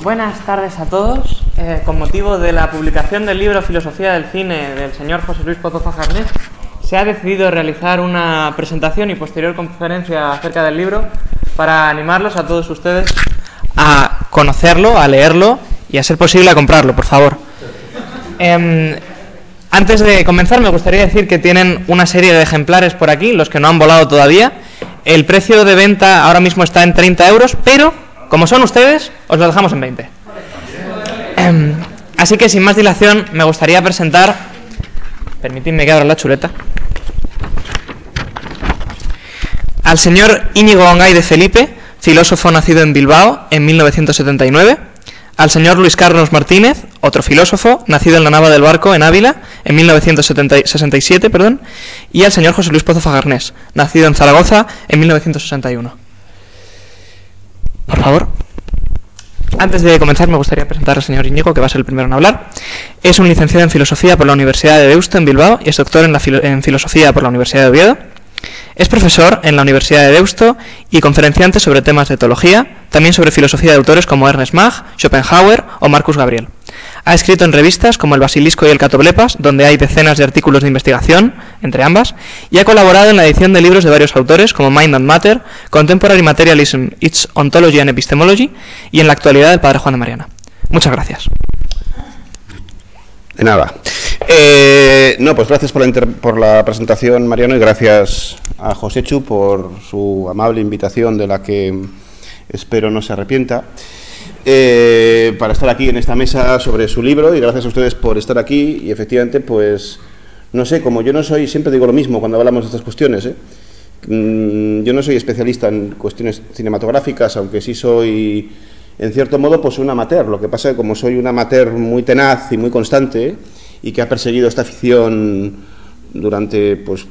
Buenas tardes a todos. Con motivo de la publicación del libro Filosofía del Cine del señor José Luis Pozo Fajarnés, se ha decidido realizar una presentación y posterior conferencia acerca del libro para animarlos a todos ustedes a conocerlo, a leerlo y a ser posible a comprarlo, por favor. Antes de comenzar me gustaría decir que tienen una serie de ejemplares por aquí, los que no han volado todavía. El precio de venta ahora mismo está en 30 euros, pero como son ustedes, os lo dejamos en 20. Así que sin más dilación me gustaría presentar, permitidme que abra la chuleta, al señor Íñigo Ongay de Felipe, filósofo nacido en Bilbao en 1979, al señor Luis Carlos Martínez, otro filósofo, nacido en la Nava del Barco, en Ávila, en 1967, y al señor José Luis Pozo Fajarnés, nacido en Zaragoza, en 1961. Por favor. Antes de comenzar, me gustaría presentar al señor Íñigo, que va a ser el primero en hablar. Es un licenciado en Filosofía por la Universidad de Deusto, en Bilbao, y es doctor en Filosofía por la Universidad de Oviedo. Es profesor en la Universidad de Deusto y conferenciante sobre temas de etología, también sobre filosofía de autores como Ernest Mach, Schopenhauer o Marcus Gabriel. Ha escrito en revistas como El Basilisco y El Catoblepas, donde hay decenas de artículos de investigación, entre ambas, y ha colaborado en la edición de libros de varios autores como Mind and Matter, Contemporary Materialism, Its Ontology and Epistemology, y en la actualidad del Padre Juan de Mariana. Muchas gracias. De nada. Pues gracias por la presentación, Mariano, y gracias a Josechu por su amable invitación, de la que espero no se arrepienta, para estar aquí en esta mesa sobre su libro, y gracias a ustedes por estar aquí. Y efectivamente, pues, no sé, como yo no soy, siempre digo lo mismo cuando hablamos de estas cuestiones, yo no soy especialista en cuestiones cinematográficas, aunque sí soy, en cierto modo, pues un amateur. Lo que pasa es que como soy un amateur muy tenaz y muy constante, y que ha perseguido esta afición durante, pues,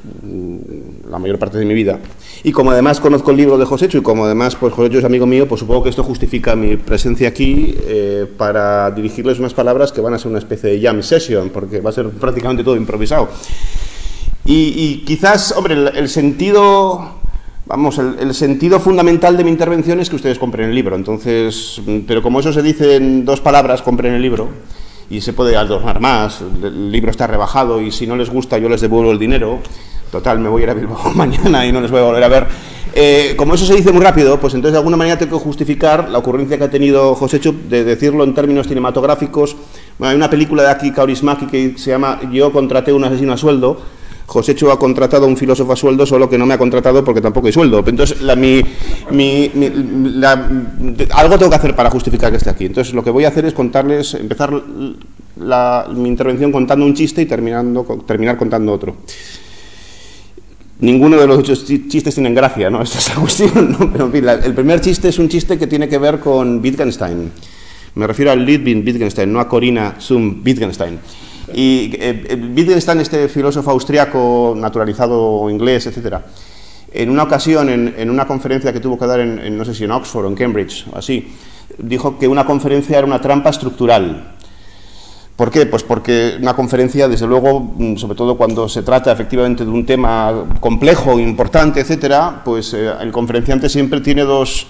la mayor parte de mi vida, y como además conozco el libro de Josechu, y como además, pues, Josechu es amigo mío, pues supongo que esto justifica mi presencia aquí, para dirigirles unas palabras que van a ser una especie de jam session, porque va a ser prácticamente todo improvisado. Y quizás, hombre, el sentido fundamental de mi intervención es que ustedes compren el libro. Entonces, pero como eso se dice en dos palabras, compren el libro, y se puede adornar más, el libro está rebajado, y si no les gusta yo les devuelvo el dinero, total, me voy a ir a Bilbao mañana y no les voy a volver a ver. Como eso se dice muy rápido, pues entonces de alguna manera tengo que justificar la ocurrencia que ha tenido Josechu de decirlo en términos cinematográficos. Bueno, hay una película de Aki Kaurismäki que se llama Yo contraté a un asesino a sueldo. Josechu ha contratado a un filósofo a sueldo, solo que no me ha contratado porque tampoco hay sueldo. Entonces, algo tengo que hacer para justificar que esté aquí. Entonces, lo que voy a hacer es empezar mi intervención contando un chiste y terminar contando otro. Ninguno de los chistes tienen gracia, ¿no? Esta es la cuestión, ¿no? Pero, en fin, el primer chiste es un chiste que tiene que ver con Wittgenstein. Me refiero a Ludwig Wittgenstein, no a Corinna Zum Wittgenstein. Y Wittgenstein, este filósofo austriaco, naturalizado inglés, etcétera, en una ocasión, en una conferencia que tuvo que dar no sé si en Oxford o en Cambridge o así, dijo que una conferencia era una trampa estructural. ¿Por qué? Pues porque una conferencia, desde luego, sobre todo cuando se trata efectivamente de un tema complejo, importante, etcétera, pues el conferenciante siempre tiene dos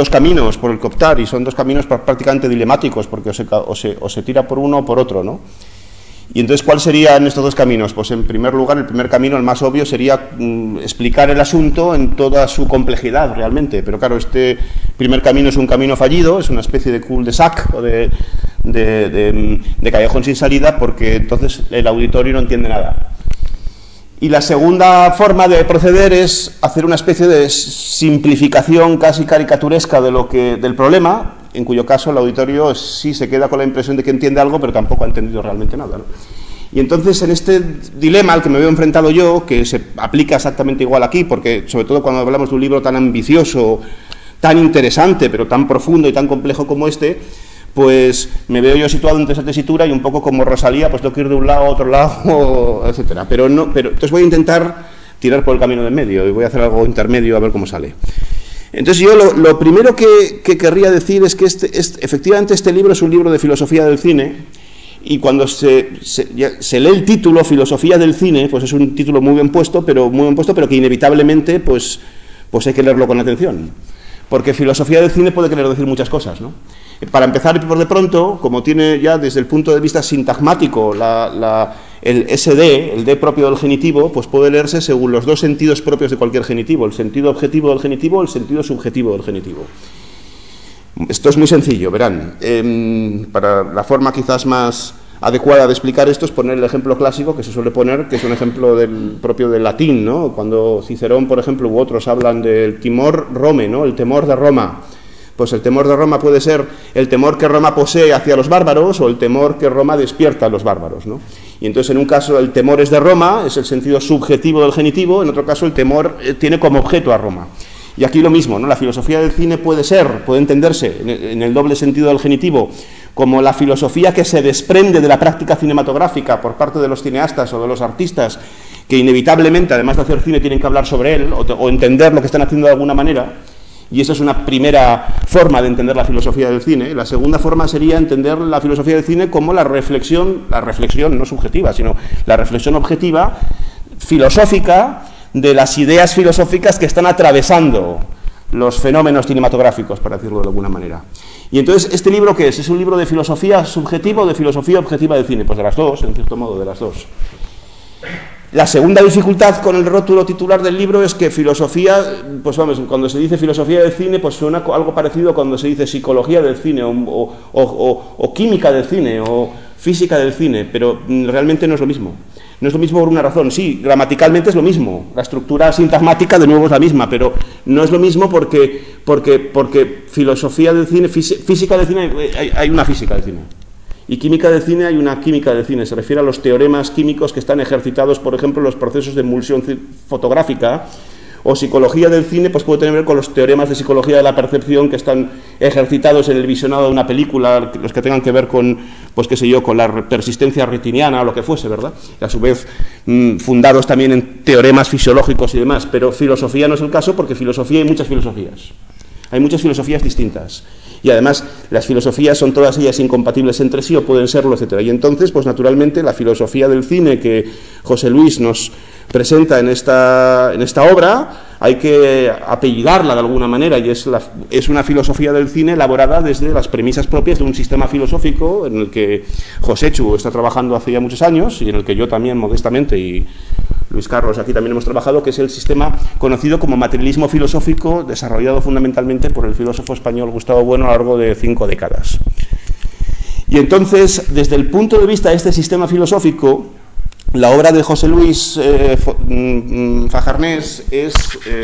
caminos por el que optar, y son dos caminos prácticamente dilemáticos, porque o se tira por uno o por otro, ¿no? Y entonces, ¿cuáles serían estos dos caminos? Pues en primer lugar, el primer camino, el más obvio, sería explicar el asunto en toda su complejidad realmente. Pero claro, este primer camino es un camino fallido, es una especie de cul-de-sac o de callejón sin salida, porque entonces el auditorio no entiende nada. Y la segunda forma de proceder es hacer una especie de simplificación casi caricaturesca del problema, en cuyo caso el auditorio sí se queda con la impresión de que entiende algo, pero tampoco ha entendido realmente nada, ¿no? Y entonces, en este dilema al que me veo enfrentado yo, que se aplica exactamente igual aquí, porque sobre todo cuando hablamos de un libro tan ambicioso, tan interesante, pero tan profundo y tan complejo como este, pues me veo yo situado entre esa tesitura, y un poco como Rosalía, pues tengo que ir de un lado a otro lado, etcétera. Pero entonces voy a intentar tirar por el camino del medio, y voy a hacer algo intermedio a ver cómo sale. Entonces yo lo primero que querría decir es que efectivamente este libro es un libro de filosofía del cine, y cuando se lee el título, Filosofía del Cine, pues es un título muy bien puesto, pero que inevitablemente pues hay que leerlo con atención. porque filosofía del cine puede querer decir muchas cosas, ¿no? Para empezar, por de pronto, como tiene ya desde el punto de vista sintagmático el SD, el D propio del genitivo, pues puede leerse según los dos sentidos propios de cualquier genitivo, el sentido objetivo del genitivo, el sentido subjetivo del genitivo. Esto es muy sencillo, verán. Para la forma quizás más adecuada de explicar esto es poner el ejemplo clásico que se suele poner, que es un ejemplo propio del latín, ¿no? Cuando Cicerón, por ejemplo, u otros hablan del timor Rome, ¿no? El temor de Roma. Pues el temor de Roma puede ser el temor que Roma posee hacia los bárbaros o el temor que Roma despierta a los bárbaros, ¿no? Y entonces en un caso el temor es de Roma, es el sentido subjetivo del genitivo, en otro caso el temor tiene como objeto a Roma. Y aquí lo mismo, ¿no? La filosofía del cine puede entenderse en el doble sentido del genitivo como la filosofía que se desprende de la práctica cinematográfica por parte de los cineastas o de los artistas que inevitablemente, además de hacer cine, tienen que hablar sobre él o entender lo que están haciendo de alguna manera. Y esa es una primera forma de entender la filosofía del cine. La segunda forma sería entender la filosofía del cine como la reflexión no subjetiva, sino la reflexión objetiva, filosófica, de las ideas filosóficas que están atravesando los fenómenos cinematográficos, para decirlo de alguna manera. Y entonces, ¿este libro qué es? ¿Es un libro de filosofía subjetiva o de filosofía objetiva del cine? Pues de las dos, en cierto modo, de las dos. La segunda dificultad con el rótulo titular del libro es que filosofía, pues vamos, cuando se dice filosofía del cine, pues suena algo parecido a cuando se dice psicología del cine o química del cine o física del cine, pero realmente no es lo mismo. No es lo mismo por una razón, sí, gramaticalmente es lo mismo, la estructura sintagmática de nuevo es la misma, pero no es lo mismo porque filosofía del cine, física del cine, hay una física del cine. Y química del cine hay una química del cine, se refiere a los teoremas químicos que están ejercitados, por ejemplo, en los procesos de emulsión fotográfica, o psicología del cine, pues puede tener que ver con los teoremas de psicología de la percepción que están ejercitados en el visionado de una película, los que tengan que ver con, pues qué sé yo, con la persistencia retiniana o lo que fuese, ¿verdad? Y a su vez fundados también en teoremas fisiológicos y demás, pero filosofía no es el caso porque filosofía hay muchas filosofías distintas. Y además las filosofías son todas ellas incompatibles entre sí o pueden serlo, etcétera. Y entonces, pues naturalmente la filosofía del cine que José Luis nos presenta en esta obra hay que apellidarla de alguna manera y es una filosofía del cine elaborada desde las premisas propias de un sistema filosófico en el que Joséchu está trabajando hace ya muchos años y en el que yo también modestamente y Luis Carlos aquí también hemos trabajado, que es el sistema conocido como materialismo filosófico, desarrollado fundamentalmente por el filósofo español Gustavo Bueno a lo largo de 5 décadas. Y entonces, desde el punto de vista de este sistema filosófico, la obra de José Luis Fajarnés es,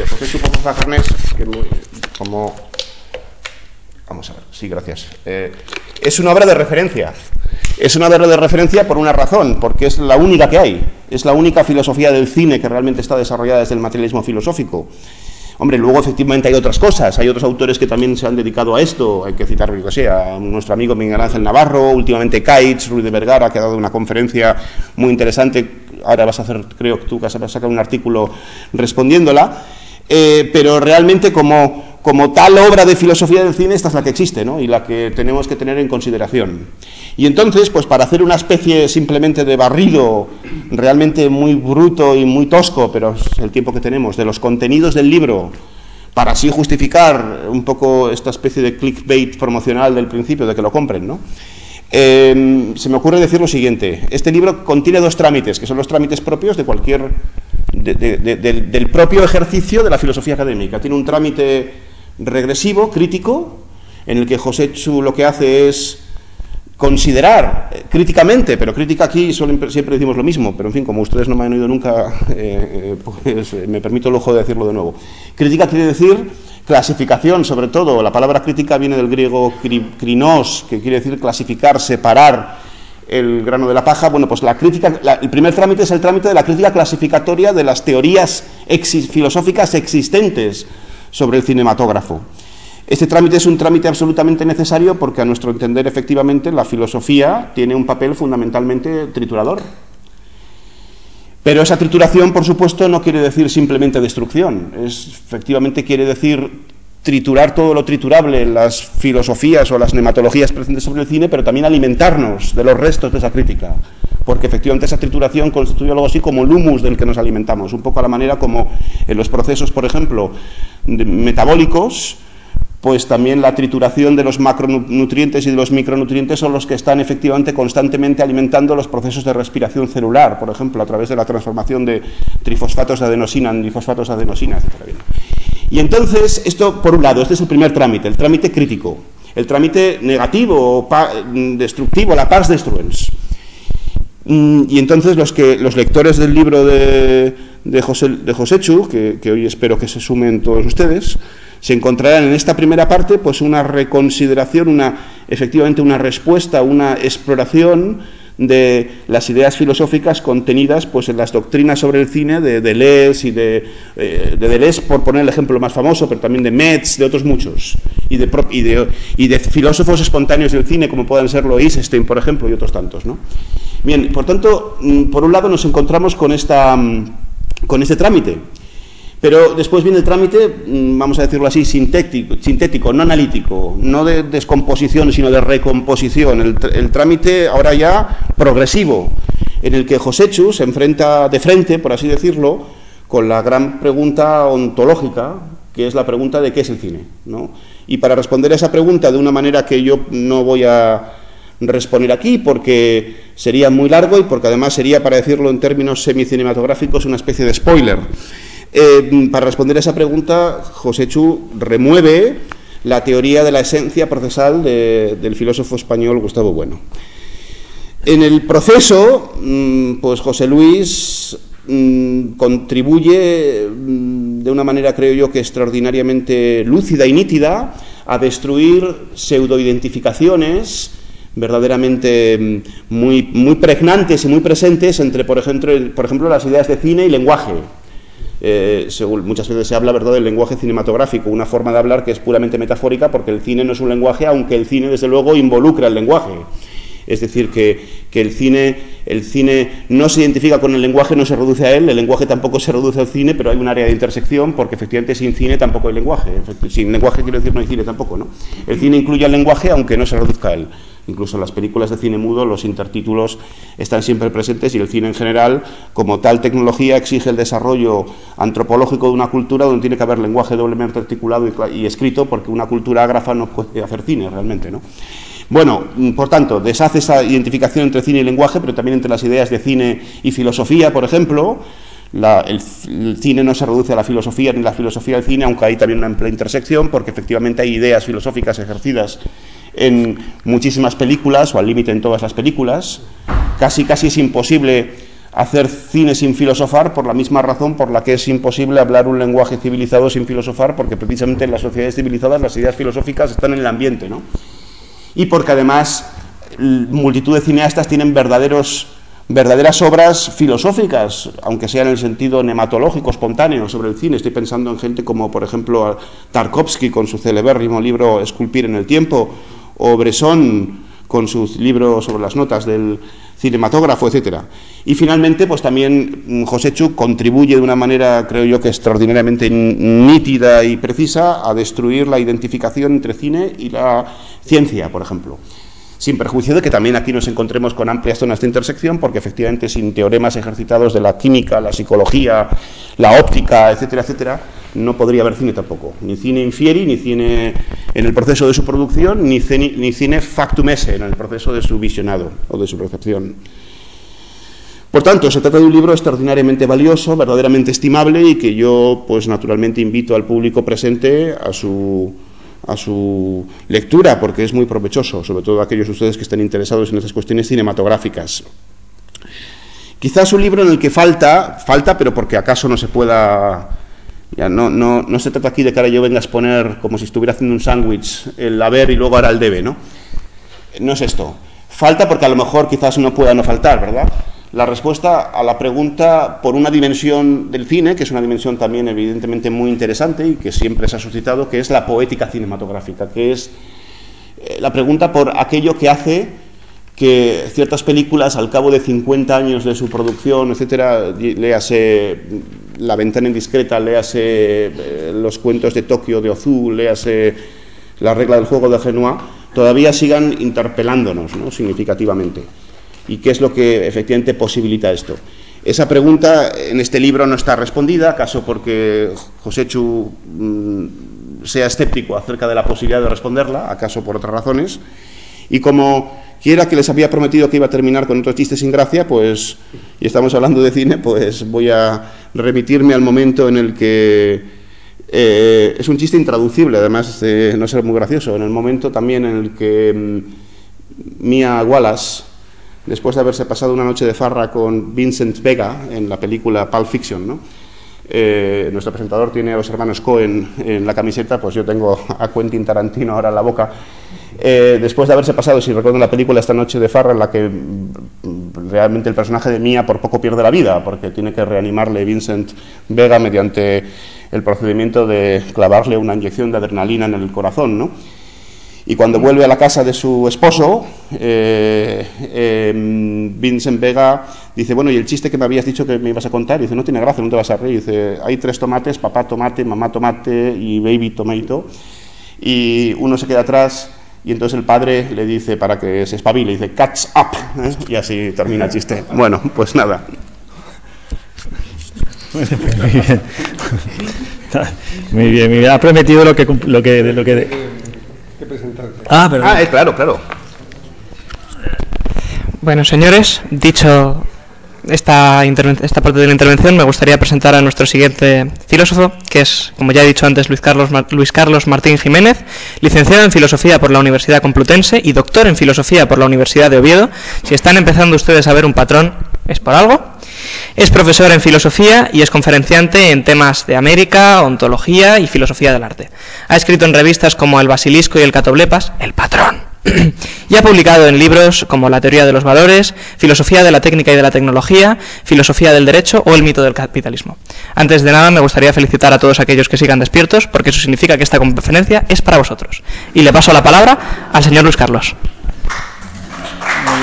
José Chupo Fajarnés, que como, vamos a ver, sí, gracias, es una obra de referencia. Es una obra de referencia por una razón, porque es la única que hay, es la única filosofía del cine que realmente está desarrollada desde el materialismo filosófico. Hombre, luego efectivamente hay otras cosas, hay otros autores que también se han dedicado a esto, hay que citar, yo que sé, a nuestro amigo Miguel Ángel Navarro, últimamente Caitz, Ruiz de Vergara, que ha dado una conferencia muy interesante, ahora vas a hacer, creo que tú vas a sacar un artículo respondiéndola, pero realmente como tal obra de filosofía del cine, esta es la que existe, ¿no? Y la que tenemos que tener en consideración. Y entonces, pues para hacer una especie simplemente de barrido realmente muy bruto y muy tosco, pero es el tiempo que tenemos, de los contenidos del libro, para así justificar un poco esta especie de clickbait promocional del principio, de que lo compren, ¿no? Se me ocurre decir lo siguiente: este libro contiene 2 trámites, que son los trámites propios de cualquier del propio ejercicio de la filosofía académica. Tiene un trámite regresivo, crítico, en el que Joséchu lo que hace es considerar críticamente, pero crítica aquí siempre decimos lo mismo, pero en fin, como ustedes no me han oído nunca, pues me permito el lujo de decirlo de nuevo. Crítica quiere decir clasificación, sobre todo. La palabra crítica viene del griego krinos, que quiere decir clasificar, separar el grano de la paja. Bueno, pues la crítica, el primer trámite es el trámite de la crítica clasificatoria de las teorías filosóficas existentes sobre el cinematógrafo. Este trámite es un trámite absolutamente necesario porque, a nuestro entender, efectivamente, la filosofía tiene un papel fundamentalmente triturador. Pero esa trituración, por supuesto, no quiere decir simplemente destrucción. Efectivamente quiere decir triturar todo lo triturable en las filosofías o las nematologías presentes sobre el cine, pero también alimentarnos de los restos de esa crítica. Porque efectivamente esa trituración constituye algo así como el humus del que nos alimentamos, un poco a la manera como en los procesos, por ejemplo, metabólicos, pues también la trituración de los macronutrientes y de los micronutrientes son los que están efectivamente constantemente alimentando los procesos de respiración celular, por ejemplo, a través de la transformación de trifosfatos de adenosina en difosfatos de adenosina, etc. Y entonces, esto por un lado, este es el primer trámite, el trámite crítico, el trámite negativo o destructivo, la pars destruens. Y entonces los lectores del libro de Joséchu, que hoy espero que se sumen todos ustedes, se encontrarán en esta primera parte pues una reconsideración, efectivamente una respuesta, una exploración de las ideas filosóficas contenidas pues en las doctrinas sobre el cine de Deleuze y de Deleuze, por poner el ejemplo más famoso, pero también de Metz, de otros muchos, y de filósofos espontáneos del cine como puedan ser Lois Stein, por ejemplo, y otros tantos, ¿no? Bien, por tanto, por un lado nos encontramos con este trámite. Pero después viene el trámite, vamos a decirlo así, sintético, no analítico, no de descomposición, sino de recomposición. El trámite ahora ya progresivo, en el que Joséchu se enfrenta de frente, por así decirlo, con la gran pregunta ontológica, que es la pregunta de qué es el cine, ¿no? Y para responder a esa pregunta de una manera que yo no voy a responder aquí, porque sería muy largo y porque además sería, para decirlo en términos semicinematográficos, una especie de spoiler. Para responder a esa pregunta, Joséchu remueve la teoría de la esencia procesal del filósofo español Gustavo Bueno. En el proceso, pues José Luis contribuye de una manera, creo yo, que extraordinariamente lúcida y nítida a destruir pseudoidentificaciones verdaderamente muy pregnantes y muy presentes entre, por ejemplo, las ideas de cine y lenguaje. Muchas veces se habla, ¿verdad?, del lenguaje cinematográfico, una forma de hablar que es puramente metafórica, porque el cine no es un lenguaje, aunque el cine desde luego involucra el lenguaje. Es decir, que el cine no se identifica con el lenguaje, no se reduce a él, el lenguaje tampoco se reduce al cine, pero hay un área de intersección, porque efectivamente sin cine tampoco hay lenguaje. Sin lenguaje quiero decir no hay cine tampoco, ¿no? El cine incluye el lenguaje, aunque no se reduzca a él. Incluso en las películas de cine mudo los intertítulos están siempre presentes, y el cine en general, como tal tecnología, exige el desarrollo antropológico de una cultura donde tiene que haber lenguaje doblemente articulado y escrito, porque una cultura ágrafa no puede hacer cine realmente, ¿no? Bueno, por tanto, deshace esa identificación entre cine y lenguaje, pero también entre las ideas de cine y filosofía, por ejemplo. El cine no se reduce a la filosofía, ni la filosofía al cine, aunque hay también una amplia intersección, porque efectivamente hay ideas filosóficas ejercidas en muchísimas películas, o al límite en todas las películas. Casi es imposible hacer cine sin filosofar, por la misma razón por la que es imposible hablar un lenguaje civilizado sin filosofar, porque precisamente en las sociedades civilizadas las ideas filosóficas están en el ambiente, ¿no? Y porque además multitud de cineastas tienen verdaderas obras filosóficas, aunque sea en el sentido nematológico, espontáneo, sobre el cine. Estoy pensando en gente como, por ejemplo, Tarkovsky con su celebérrimo libro Esculpir en el tiempo, o Bresson con su libro sobre las notas del cinematógrafo, etc. Y finalmente, pues también Joséchu contribuye de una manera, creo yo, que extraordinariamente nítida y precisa a destruir la identificación entre cine y la ciencia, por ejemplo. Sin perjuicio de que también aquí nos encontremos con amplias zonas de intersección, porque efectivamente sin teoremas ejercitados de la química, la psicología, la óptica, etcétera, etcétera, no podría haber cine tampoco. Ni cine infieri, ni cine en el proceso de su producción, ni cine factum esse, en el proceso de su visionado o de su percepción. Por tanto, se trata de un libro extraordinariamente valioso, verdaderamente estimable, y que yo, pues naturalmente, invito al público presente a su lectura, porque es muy provechoso, sobre todo aquellos de ustedes que estén interesados en estas cuestiones cinematográficas. Quizás un libro en el que falta, pero porque acaso no se pueda... Ya no se trata aquí de que ahora yo venga a exponer como si estuviera haciendo un sándwich, el haber y luego ahora el debe, ¿no? No es esto. Falta porque a lo mejor quizás no pueda no faltar, ¿verdad? La respuesta a la pregunta por una dimensión del cine, que es una dimensión también evidentemente muy interesante y que siempre se ha suscitado, que es la poética cinematográfica, que es la pregunta por aquello que hace que ciertas películas, al cabo de 50 años de su producción, etcétera, léase La ventana indiscreta, léase Los cuentos de Tokio de Ozu, léase La regla del juego de Genoa, todavía sigan interpelándonos, ¿no?, significativamente. ¿Y qué es lo que efectivamente posibilita esto? Esa pregunta en este libro no está respondida, acaso porque Joséchu sea escéptico acerca de la posibilidad de responderla, acaso por otras razones, y como quiera que les había prometido que iba a terminar con otro chiste sin gracia, pues, y estamos hablando de cine, pues voy a remitirme al momento en el que es un chiste intraducible, además de no ser muy gracioso, en el momento también en el que Mia Wallace, después de haberse pasado una noche de farra con Vincent Vega en la película Pulp Fiction, ¿no? Nuestro presentador tiene a los hermanos Coen en la camiseta, pues yo tengo a Quentin Tarantino ahora en la boca. Después de haberse pasado, si recuerdan la película, esta noche de farra, en la que realmente el personaje de Mia por poco pierde la vida, porque tiene que reanimarle Vincent Vega mediante el procedimiento de clavarle una inyección de adrenalina en el corazón, ¿no? Y cuando vuelve a la casa de su esposo, Vincent Vega dice, bueno, ¿y el chiste que me habías dicho que me ibas a contar? Y dice, no tiene gracia, no te vas a reír. Dice, hay 3 tomates, papá tomate, mamá tomate y baby tomato. Y uno se queda atrás y entonces el padre le dice, para que se espabile, dice, catch up. Y así termina el chiste. Bueno, pues nada. Muy bien, me ha prometido lo que Claro. Bueno, señores, dicho esta parte de la intervención, me gustaría presentar a nuestro siguiente filósofo, que es, como ya he dicho antes, Luis Carlos Martín Jiménez, licenciado en Filosofía por la Universidad Complutense y doctor en Filosofía por la Universidad de Oviedo. Si están empezando ustedes a ver un patrón, es por algo. Es profesor en filosofía y es conferenciante en temas de América, ontología y filosofía del arte. Ha escrito en revistas como El Basilisco y El Catoblepas, El Patrón, y ha publicado en libros como La teoría de los valores, Filosofía de la técnica y de la tecnología, Filosofía del derecho o El mito del capitalismo. Antes de nada, me gustaría felicitar a todos aquellos que sigan despiertos, porque eso significa que esta conferencia es para vosotros. Y le paso la palabra al señor Luis Carlos. Muy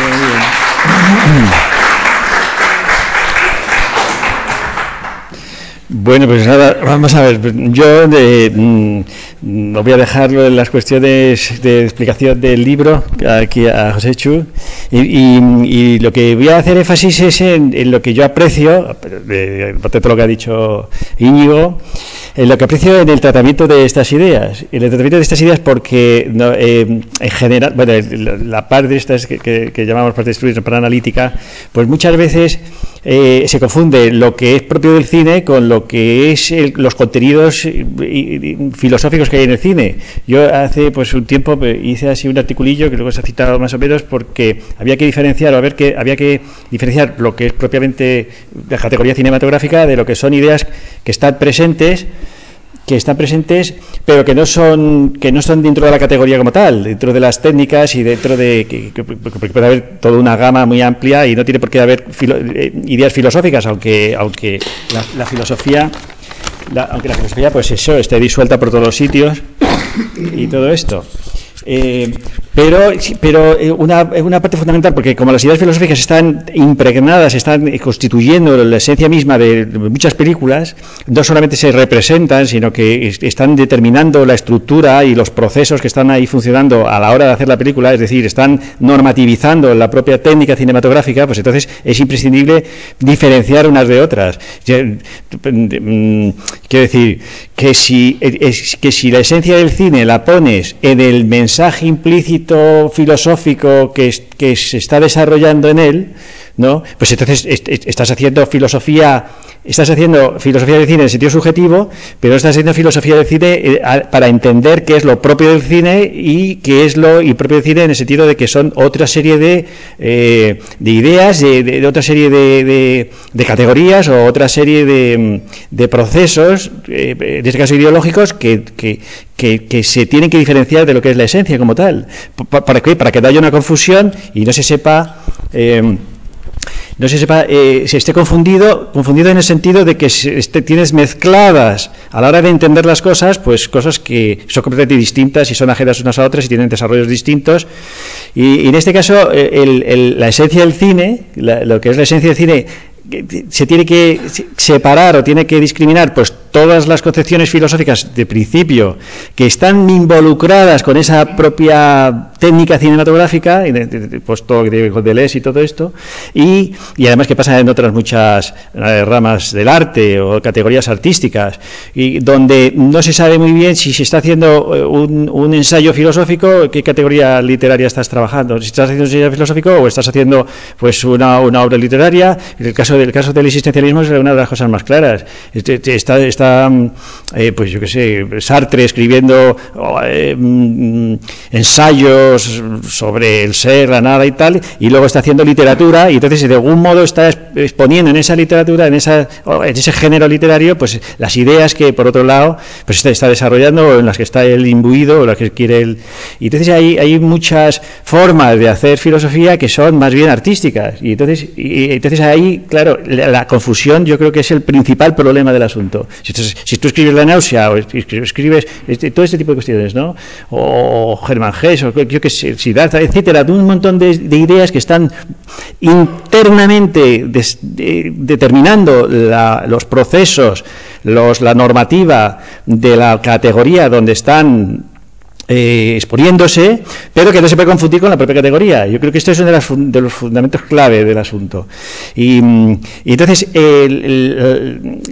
bien. Bueno, pues nada, vamos a ver, yo no voy a dejarlo en las cuestiones de explicación del libro aquí a José Chu, y lo que voy a hacer énfasis es en lo que yo aprecio, aparte de todo lo que ha dicho Íñigo, en lo que aprecio en el tratamiento de estas ideas. En el tratamiento de estas ideas porque en general, bueno, la parte de estas que llamamos parte de estudios para analítica, pues muchas veces se confunde lo que es propio del cine con lo que es los contenidos filosóficos que hay en el cine. Yo hace pues un tiempo hice así un articulillo que luego se ha citado más o menos, porque había que diferenciar, había que diferenciar lo que es propiamente la categoría cinematográfica de lo que son ideas que están presentes, pero que no son dentro de la categoría como tal, dentro de las técnicas y dentro de que puede haber toda una gama muy amplia y no tiene por qué haber ideas filosóficas, aunque la filosofía pues eso esté disuelta por todos los sitios y todo esto. Pero una parte fundamental, porque como las ideas filosóficas están impregnadas, están constituyendo la esencia misma de muchas películas, no solamente se representan, sino que están determinando la estructura y los procesos que están ahí funcionando a la hora de hacer la película, es decir, están normativizando la propia técnica cinematográfica, pues entonces es imprescindible diferenciar unas de otras. Quiero decir que si la esencia del cine la pones en el mensaje implícito filosófico que se está desarrollando en él, ¿no? Pues entonces estás haciendo filosofía del cine en sentido subjetivo, pero estás haciendo filosofía del cine para entender qué es lo propio del cine y qué es lo impropio del cine, en el sentido de que son otra serie de ideas, de otra serie de categorías o otra serie de procesos, en este caso ideológicos, que se tienen que diferenciar de lo que es la esencia como tal. ¿Para qué? Para que no haya una confusión y no se sepa... se esté confundido en el sentido de que tienes mezcladas a la hora de entender las cosas, pues cosas que son completamente distintas y son ajenas unas a otras y tienen desarrollos distintos. Y en este caso, la esencia del cine, lo que es la esencia del cine, se tiene que separar o tiene que discriminar, pues todas las concepciones filosóficas de principio que están involucradas con esa propia técnica cinematográfica, pues todo lo que tiene que ver con Deleuze y todo esto, y además que pasa en otras muchas ramas del arte o categorías artísticas, y donde no se sabe muy bien si se está haciendo un ensayo filosófico, qué categoría literaria estás trabajando, si estás haciendo un ensayo filosófico o estás haciendo pues una obra literaria. En el caso del existencialismo es una de las cosas más claras. Está pues yo qué sé, Sartre escribiendo ensayos sobre el ser, la nada y tal, y luego está haciendo literatura, y entonces de algún modo está exponiendo en esa literatura, en ese género literario, pues las ideas que por otro lado pues está desarrollando, o en las que está él imbuido, o las que quiere él. Y entonces hay muchas formas de hacer filosofía que son más bien artísticas, y entonces ahí, claro, la confusión yo creo que es el principal problema del asunto. Si tú escribes La náusea, o escribes todo este tipo de cuestiones, ¿no? O Germán Hesse, o yo que sé, Siddhartha, etcétera, un montón de ideas que están internamente determinando los procesos, la normativa de la categoría donde están exponiéndose, pero que no se puede confundir con la propia categoría. Yo creo que esto es uno de los fundamentos clave del asunto. Y entonces,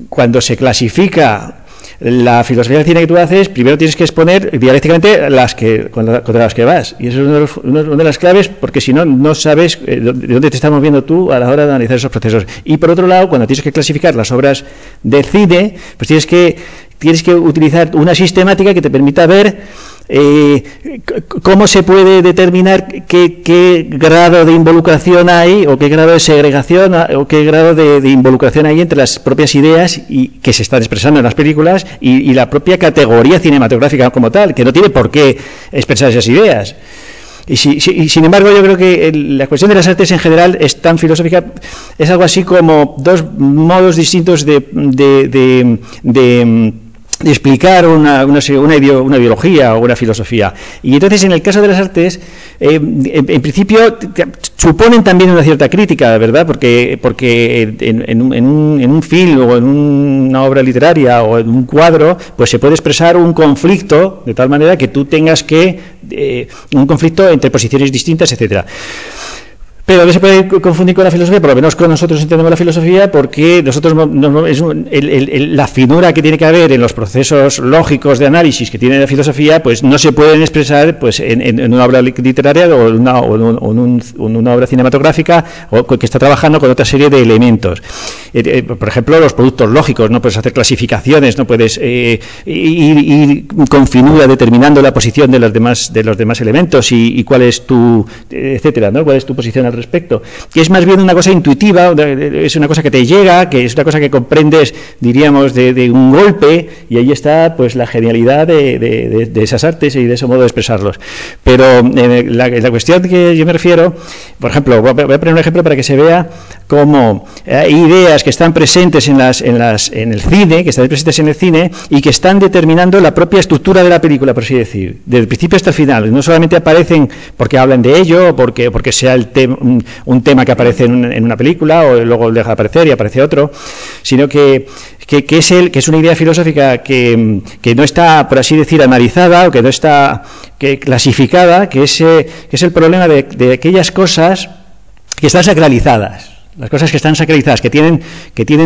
cuando se clasifica la filosofía del cine que tú haces, primero tienes que exponer dialécticamente contra las que vas. Y eso es una de las claves, porque si no, no sabes de dónde te estás moviendo tú a la hora de analizar esos procesos. Y por otro lado, cuando tienes que clasificar las obras de cine, pues tienes que utilizar una sistemática que te permita ver cómo se puede determinar qué grado de involucración hay, o qué grado de segregación, o qué grado de involucración hay entre las propias ideas que se están expresando en las películas y la propia categoría cinematográfica como tal, que no tiene por qué expresar esas ideas. Y sin embargo, yo creo que la cuestión de las artes en general es tan filosófica, es algo así como dos modos distintos de explicar una ideología o una filosofía. Y entonces, en el caso de las artes, en principio suponen también una cierta crítica, ¿verdad? Porque en un film o en una obra literaria o en un cuadro, pues se puede expresar un conflicto de tal manera que tú tengas un conflicto entre posiciones distintas, etcétera. Pero no se puede confundir con la filosofía, por lo menos con nosotros entendemos la filosofía, porque nosotros la finura que tiene que haber en los procesos lógicos de análisis que tiene la filosofía, pues no se pueden expresar pues en una obra literaria o en una obra cinematográfica, o que está trabajando con otra serie de elementos. Por ejemplo, los productos lógicos, no puedes hacer clasificaciones, no puedes ir con finura determinando la posición de los demás elementos y cuál es tu, etcétera, ¿no? Cuál es tu posición al respecto, que es más bien una cosa intuitiva, es una cosa que te llega, que es una cosa que comprendes, diríamos, de un golpe, y ahí está pues la genialidad de esas artes y de ese modo de expresarlos. Pero la cuestión que yo me refiero, por ejemplo, voy a poner un ejemplo para que se vea cómo hay ideas que están presentes en el cine, que están presentes en el cine y que están determinando la propia estructura de la película, por así decir, desde el principio hasta el final. No solamente aparecen porque hablan de ello, o porque sea un tema que aparece en una película, o luego deja de aparecer y aparece otro, sino que es una idea filosófica que no está, por así decir, analizada, o que no está clasificada, que es el problema de aquellas cosas que están sacralizadas. Las cosas que están sacralizadas, que tienen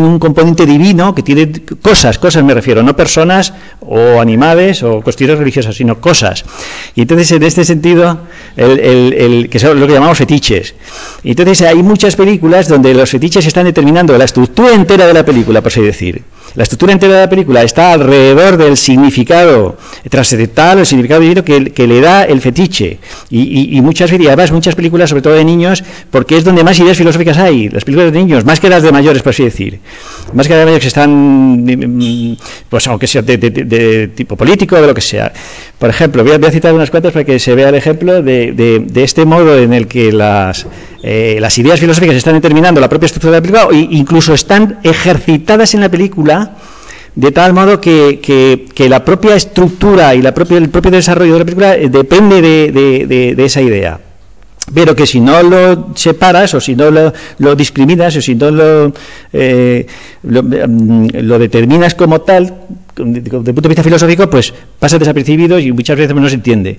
un componente divino, que tienen cosas me refiero, no personas o animales o cuestiones religiosas, sino cosas. Y entonces, en este sentido, que son lo que llamamos fetiches. Y entonces hay muchas películas donde los fetiches están determinando la estructura entera de la película, por así decir. La estructura entera de la película está alrededor del significado trascendental, el significado divino que le da el fetiche. Y además muchas películas, sobre todo de niños, porque es donde más ideas filosóficas hay. Las películas de niños, más que las de mayores, por así decir. Más que las de mayores que están, pues aunque sea de tipo político o de lo que sea. Por ejemplo, voy a citar unas cuantas para que se vea el ejemplo de este modo en el que las ideas filosóficas están determinando la propia estructura de la película, e incluso están ejercitadas en la película, de tal modo que la propia estructura y el propio desarrollo de la película depende de esa idea. pero que si no lo separas o si no lo discriminas o si no lo determinas como tal, desde el punto de vista filosófico, pues pasa desapercibido y muchas veces no se entiende.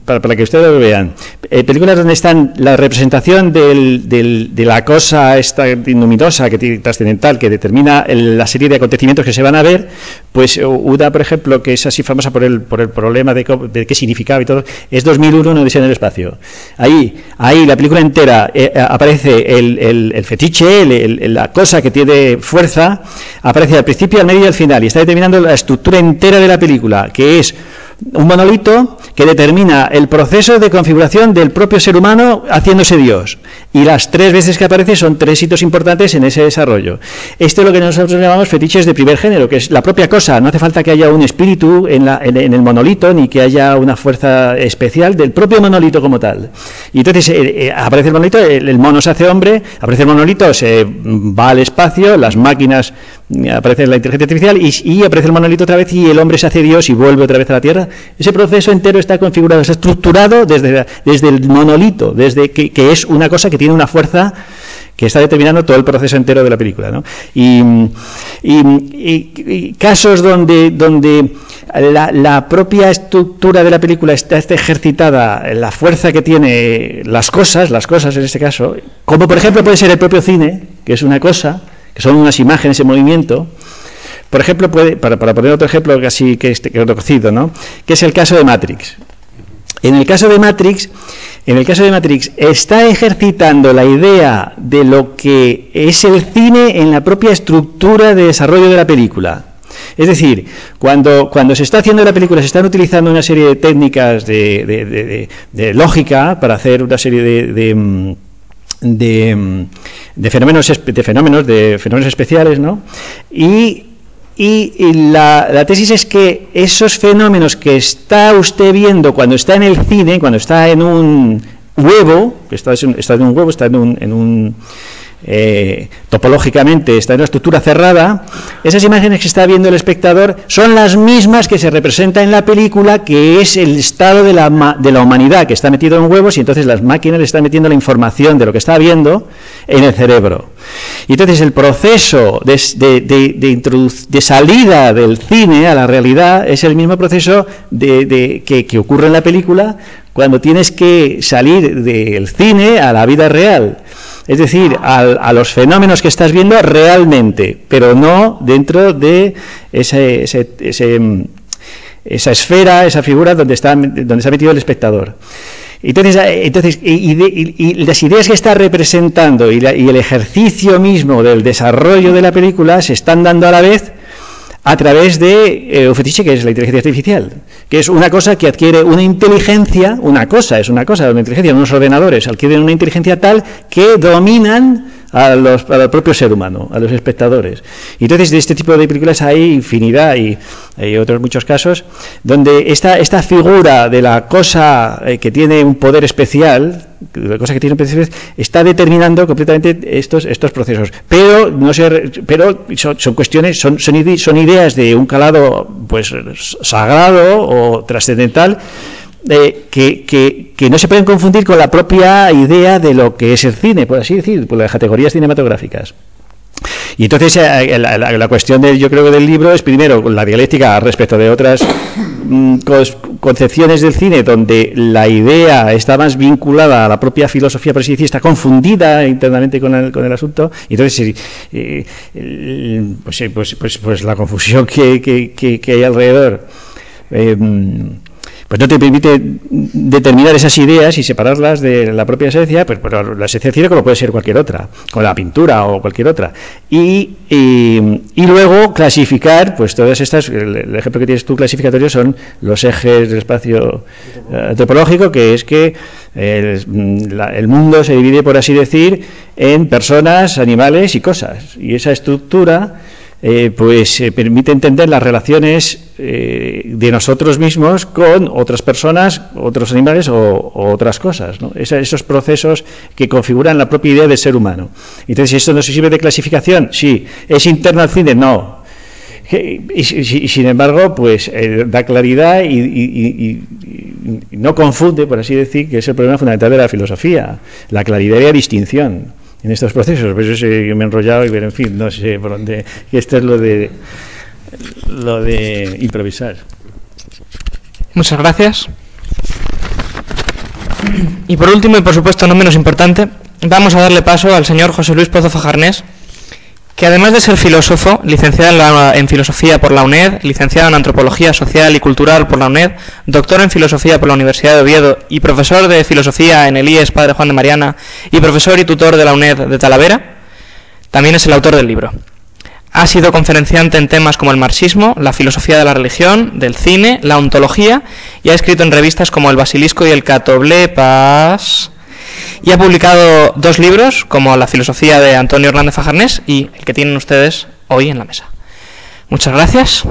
Para que ustedes lo vean, películas donde están la representación de la cosa esta luminosa, trascendental, que determina la serie de acontecimientos que se van a ver, pues una, por ejemplo, que es así famosa por el problema de qué significaba y todo, es 2001, una odisea en el espacio. Ahí la película entera aparece el fetiche, la cosa que tiene fuerza, aparece al principio, al medio y al final, y está determinando la estructura entera de la película, que es un monolito que determina el proceso de configuración del propio ser humano haciéndose Dios, y las 3 veces que aparece son 3 hitos importantes en ese desarrollo. Esto es lo que nosotros llamamos fetiches de primer género, que es la propia cosa. No hace falta que haya un espíritu en el monolito, ni que haya una fuerza especial del propio monolito como tal. Y entonces aparece el monolito, el mono se hace hombre, aparece el monolito, se va al espacio, las máquinas, aparece la inteligencia artificial, y aparece el monolito otra vez, y el hombre se hace Dios y vuelve otra vez a la Tierra. Ese proceso entero está configurado, está estructurado desde el monolito, desde que es una cosa que tiene una fuerza que está determinando todo el proceso entero de la película, ¿no? Y casos donde la propia estructura de la película está ejercitada, la fuerza que tiene las cosas en este caso, como por ejemplo puede ser el propio cine, que es una cosa, que son unas imágenes en movimiento. Por ejemplo, para poner otro ejemplo casi que es conocido, ¿no?, que es el caso de Matrix. En el caso de Matrix está ejercitando la idea de lo que es el cine en la propia estructura de desarrollo de la película. Es decir, cuando se está haciendo la película, se están utilizando una serie de técnicas de lógica para hacer una serie de fenómenos especiales, ¿no? Y la tesis es que esos fenómenos que está usted viendo cuando está en el cine, cuando está en un huevo, topológicamente está en una estructura cerrada, esas imágenes que está viendo el espectador son las mismas que se representa en la película, que es el estado de la humanidad que está metido en huevos, y entonces las máquinas le están metiendo la información de lo que está viendo en el cerebro. Y entonces el proceso de salida del cine a la realidad es el mismo proceso que ocurre en la película cuando tienes que salir del cine a la vida real. Es decir, a los fenómenos que estás viendo realmente, pero no dentro de esa esfera, esa figura donde está metido el espectador. Entonces las ideas que está representando y el ejercicio mismo del desarrollo de la película se están dando a la vez a través de un fetiche que es la inteligencia artificial, que es una cosa que adquiere una inteligencia, una inteligencia, unos ordenadores adquieren una inteligencia tal que dominan al propio ser humano, a los espectadores. Y entonces de este tipo de películas hay infinidad, y hay otros muchos casos donde esta figura de la cosa que tiene un poder especial, la cosa que tiene un poder especial, está determinando completamente estos procesos. Pero son cuestiones, son ideas de un calado pues sagrado o trascendental, que no se pueden confundir con la propia idea de lo que es el cine, por así decir, por las categorías cinematográficas. Y entonces la cuestión yo creo que del libro es primero la dialéctica respecto de otras concepciones del cine donde la idea está más vinculada a la propia filosofía, por así decir, está confundida internamente con el asunto, y entonces pues la confusión que hay alrededor pues no te permite determinar esas ideas y separarlas de la propia esencia, pues la esencia del cine como puede ser cualquier otra, con la pintura o cualquier otra, y luego clasificar pues todas estas. El ejemplo que tienes tú clasificatorio son los ejes del espacio antropológico, que es que el mundo se divide, por así decir, en personas, animales y cosas, y esa estructura permite entender las relaciones de nosotros mismos con otras personas, otros animales o otras cosas, ¿no? Esos procesos que configuran la propia idea del ser humano. Entonces, ¿esto no se sirve de clasificación? Sí. ¿Es interno al cine? No. Y sin embargo, pues da claridad y no confunde, por así decir, que es el problema fundamental de la filosofía, la claridad y la distinción en estos procesos. Por eso me he enrollado y, en fin, no sé por dónde. Y esto es lo de improvisar. Muchas gracias. Y por último, y por supuesto no menos importante, vamos a darle paso al señor José Luis Pozo Fajarnés, que además de ser filósofo, licenciado en Filosofía por la UNED, licenciado en Antropología Social y Cultural por la UNED, doctor en Filosofía por la Universidad de Oviedo y profesor de Filosofía en el IES Padre Juan de Mariana y profesor y tutor de la UNED de Talavera, también es el autor del libro. Ha sido conferenciante en temas como el marxismo, la filosofía de la religión, del cine, la ontología, y ha escrito en revistas como El Basilisco y El Catoblepas, y ha publicado 2 libros, como La filosofía de Antonio Hernández Fajarnés y el que tienen ustedes hoy en la mesa. Muchas gracias.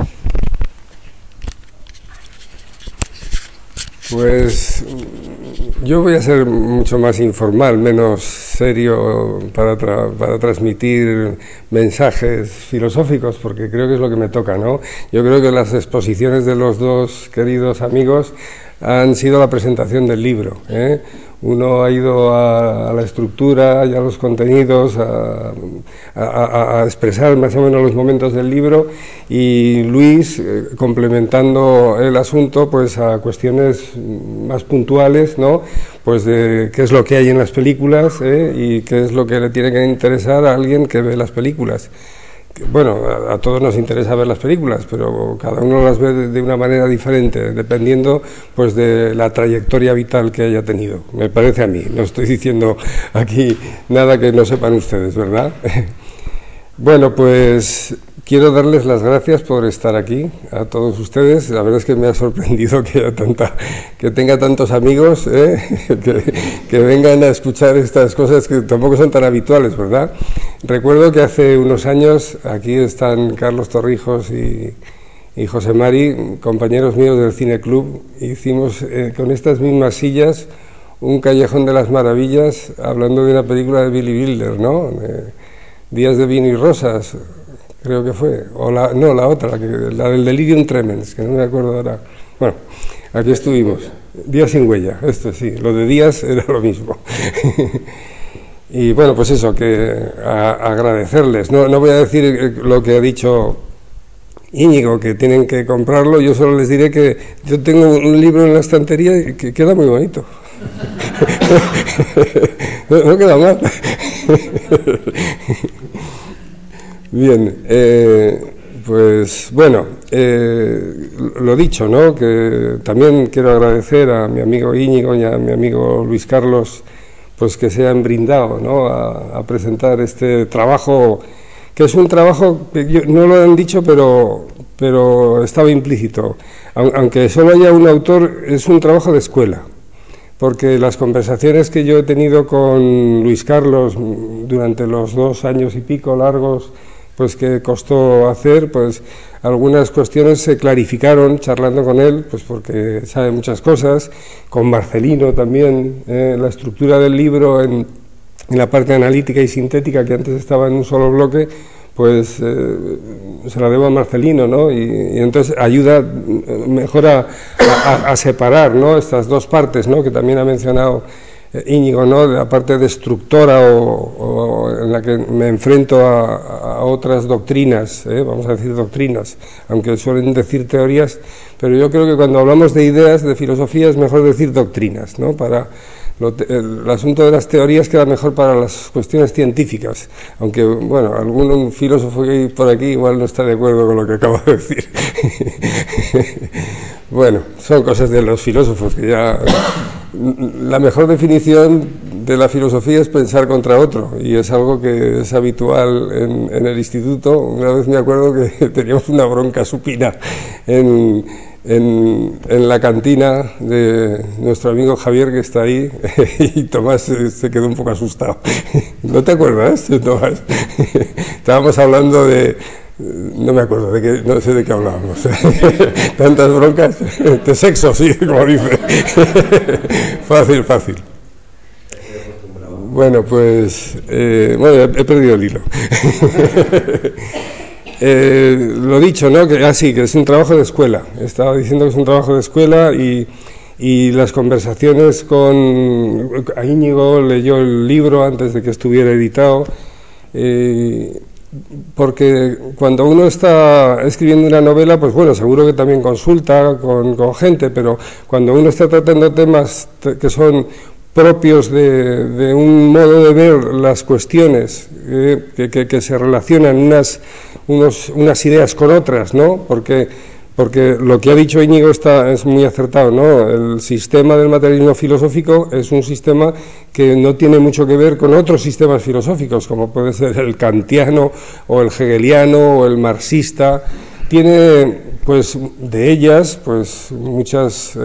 Pues yo voy a ser mucho más informal, menos serio para transmitir mensajes filosóficos, porque creo que es lo que me toca, ¿no? Yo creo que las exposiciones de los 2 queridos amigos han sido la presentación del libro, ¿eh? Uno ha ido a la estructura y a los contenidos, a expresar más o menos los momentos del libro, y Luis complementando el asunto pues a cuestiones más puntuales, ¿no? Pues de qué es lo que hay en las películas, y qué es lo que le tiene que interesar a alguien que ve las películas. Bueno, a todos nos interesa ver las películas, pero cada uno las ve de una manera diferente, dependiendo pues de la trayectoria vital que haya tenido. Me parece a mí, no estoy diciendo aquí nada que no sepan ustedes, ¿verdad? Bueno, pues quiero darles las gracias por estar aquí, a todos ustedes. La verdad es que me ha sorprendido que tenga tantos amigos, que vengan a escuchar estas cosas que tampoco son tan habituales, ¿verdad? Recuerdo que hace unos años, aquí están Carlos Torrijos y José Mari, compañeros míos del Cine Club, hicimos con estas mismas sillas un Callejón de las Maravillas, hablando de una película de Billy Wilder, ¿no? Días de vino y rosas, creo que fue, o la otra, la del Delirium Tremens, que no me acuerdo ahora. Bueno, aquí estuvimos, Días sin huella, esto sí, lo de Días era lo mismo. Y bueno, pues eso, que agradecerles, no voy a decir lo que ha dicho Íñigo, que tienen que comprarlo, yo solo les diré que yo tengo un libro en la estantería que queda muy bonito. No queda mal. Bien, pues bueno, lo dicho, ¿no? Que también quiero agradecer a mi amigo Íñigo y a mi amigo Luis Carlos, pues que se han brindado, ¿no? a presentar este trabajo, que es un trabajo que no lo han dicho, pero estaba implícito. Aunque solo haya un autor, es un trabajo de escuela, porque las conversaciones que yo he tenido con Luis Carlos durante los 2 años y pico largos, pues que costó hacer, pues algunas cuestiones se clarificaron charlando con él, pues porque sabe muchas cosas, con Marcelino también, la estructura del libro en la parte analítica y sintética, que antes estaba en un solo bloque, pues se la debo a Marcelino, ¿no? Y entonces ayuda mejor a separar, ¿no? Estas 2 partes, ¿no? Que también ha mencionado Íñigo, ¿no? De la parte destructora o en la que me enfrento a otras doctrinas, vamos a decir doctrinas, aunque suelen decir teorías, pero yo creo que cuando hablamos de ideas, de filosofía, es mejor decir doctrinas, ¿no? El asunto de las teorías queda mejor para las cuestiones científicas, aunque, bueno, algún filósofo que hay por aquí igual no está de acuerdo con lo que acabo de decir. Bueno, son cosas de los filósofos, que ya... La mejor definición de la filosofía es pensar contra otro, y es algo que es habitual en el instituto. Una vez me acuerdo que teníamos una bronca supina en la cantina de nuestro amigo Javier, que está ahí, y Tomás se quedó un poco asustado. ¿No te acuerdas, Tomás? Estábamos hablando de... No me acuerdo, no sé de qué hablábamos. Tantas broncas. De sexo, sí, como dice. Fácil. Bueno, pues... he perdido el hilo. Lo dicho, ¿no? Que sí, que es un trabajo de escuela. Estaba diciendo que es un trabajo de escuela y Y las conversaciones con Íñigo, leyó el libro antes de que estuviera editado, porque cuando uno está escribiendo una novela, pues bueno, seguro que también consulta con gente, pero cuando uno está tratando temas que son propios de un modo de ver las cuestiones, que se relacionan unas ideas con otras, ¿no? Porque lo que ha dicho Íñigo es muy acertado, ¿no? El sistema del materialismo filosófico es un sistema que no tiene mucho que ver con otros sistemas filosóficos, como puede ser el kantiano o el hegeliano o el marxista. Tiene, pues, de ellas, pues, muchas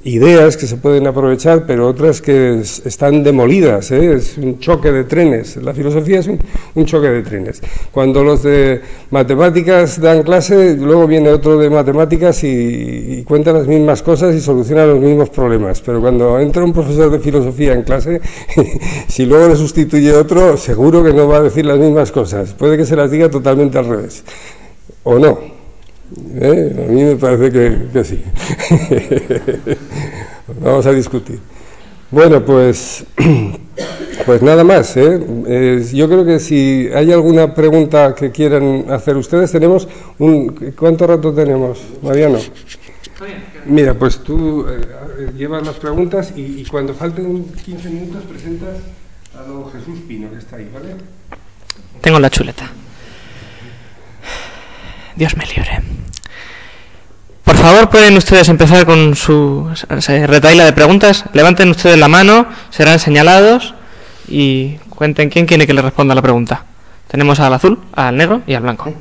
ideas que se pueden aprovechar, pero otras que están demolidas, ¿eh? Es un choque de trenes. La filosofía es un choque de trenes. Cuando los de matemáticas dan clase, luego viene otro de matemáticas y cuenta las mismas cosas y soluciona los mismos problemas. Pero cuando entra un profesor de filosofía en clase, si luego le sustituye otro, seguro que no va a decir las mismas cosas. Puede que se las diga totalmente al revés. ¿O no? A mí me parece que sí. Vamos a discutir. Bueno, pues nada más, yo creo que si hay alguna pregunta que quieran hacer ustedes, tenemos ¿cuánto rato tenemos, Mariano? Mira, pues tú llevas las preguntas y cuando falten 15 minutos presentas a don Jesús Pino, que está ahí, ¿vale? Tengo la chuleta. Dios me libre. Por favor, pueden ustedes empezar con su retahíla de preguntas. Levanten ustedes la mano, serán señalados y cuenten quién quiere que le responda a la pregunta. Tenemos al azul, al negro y al blanco.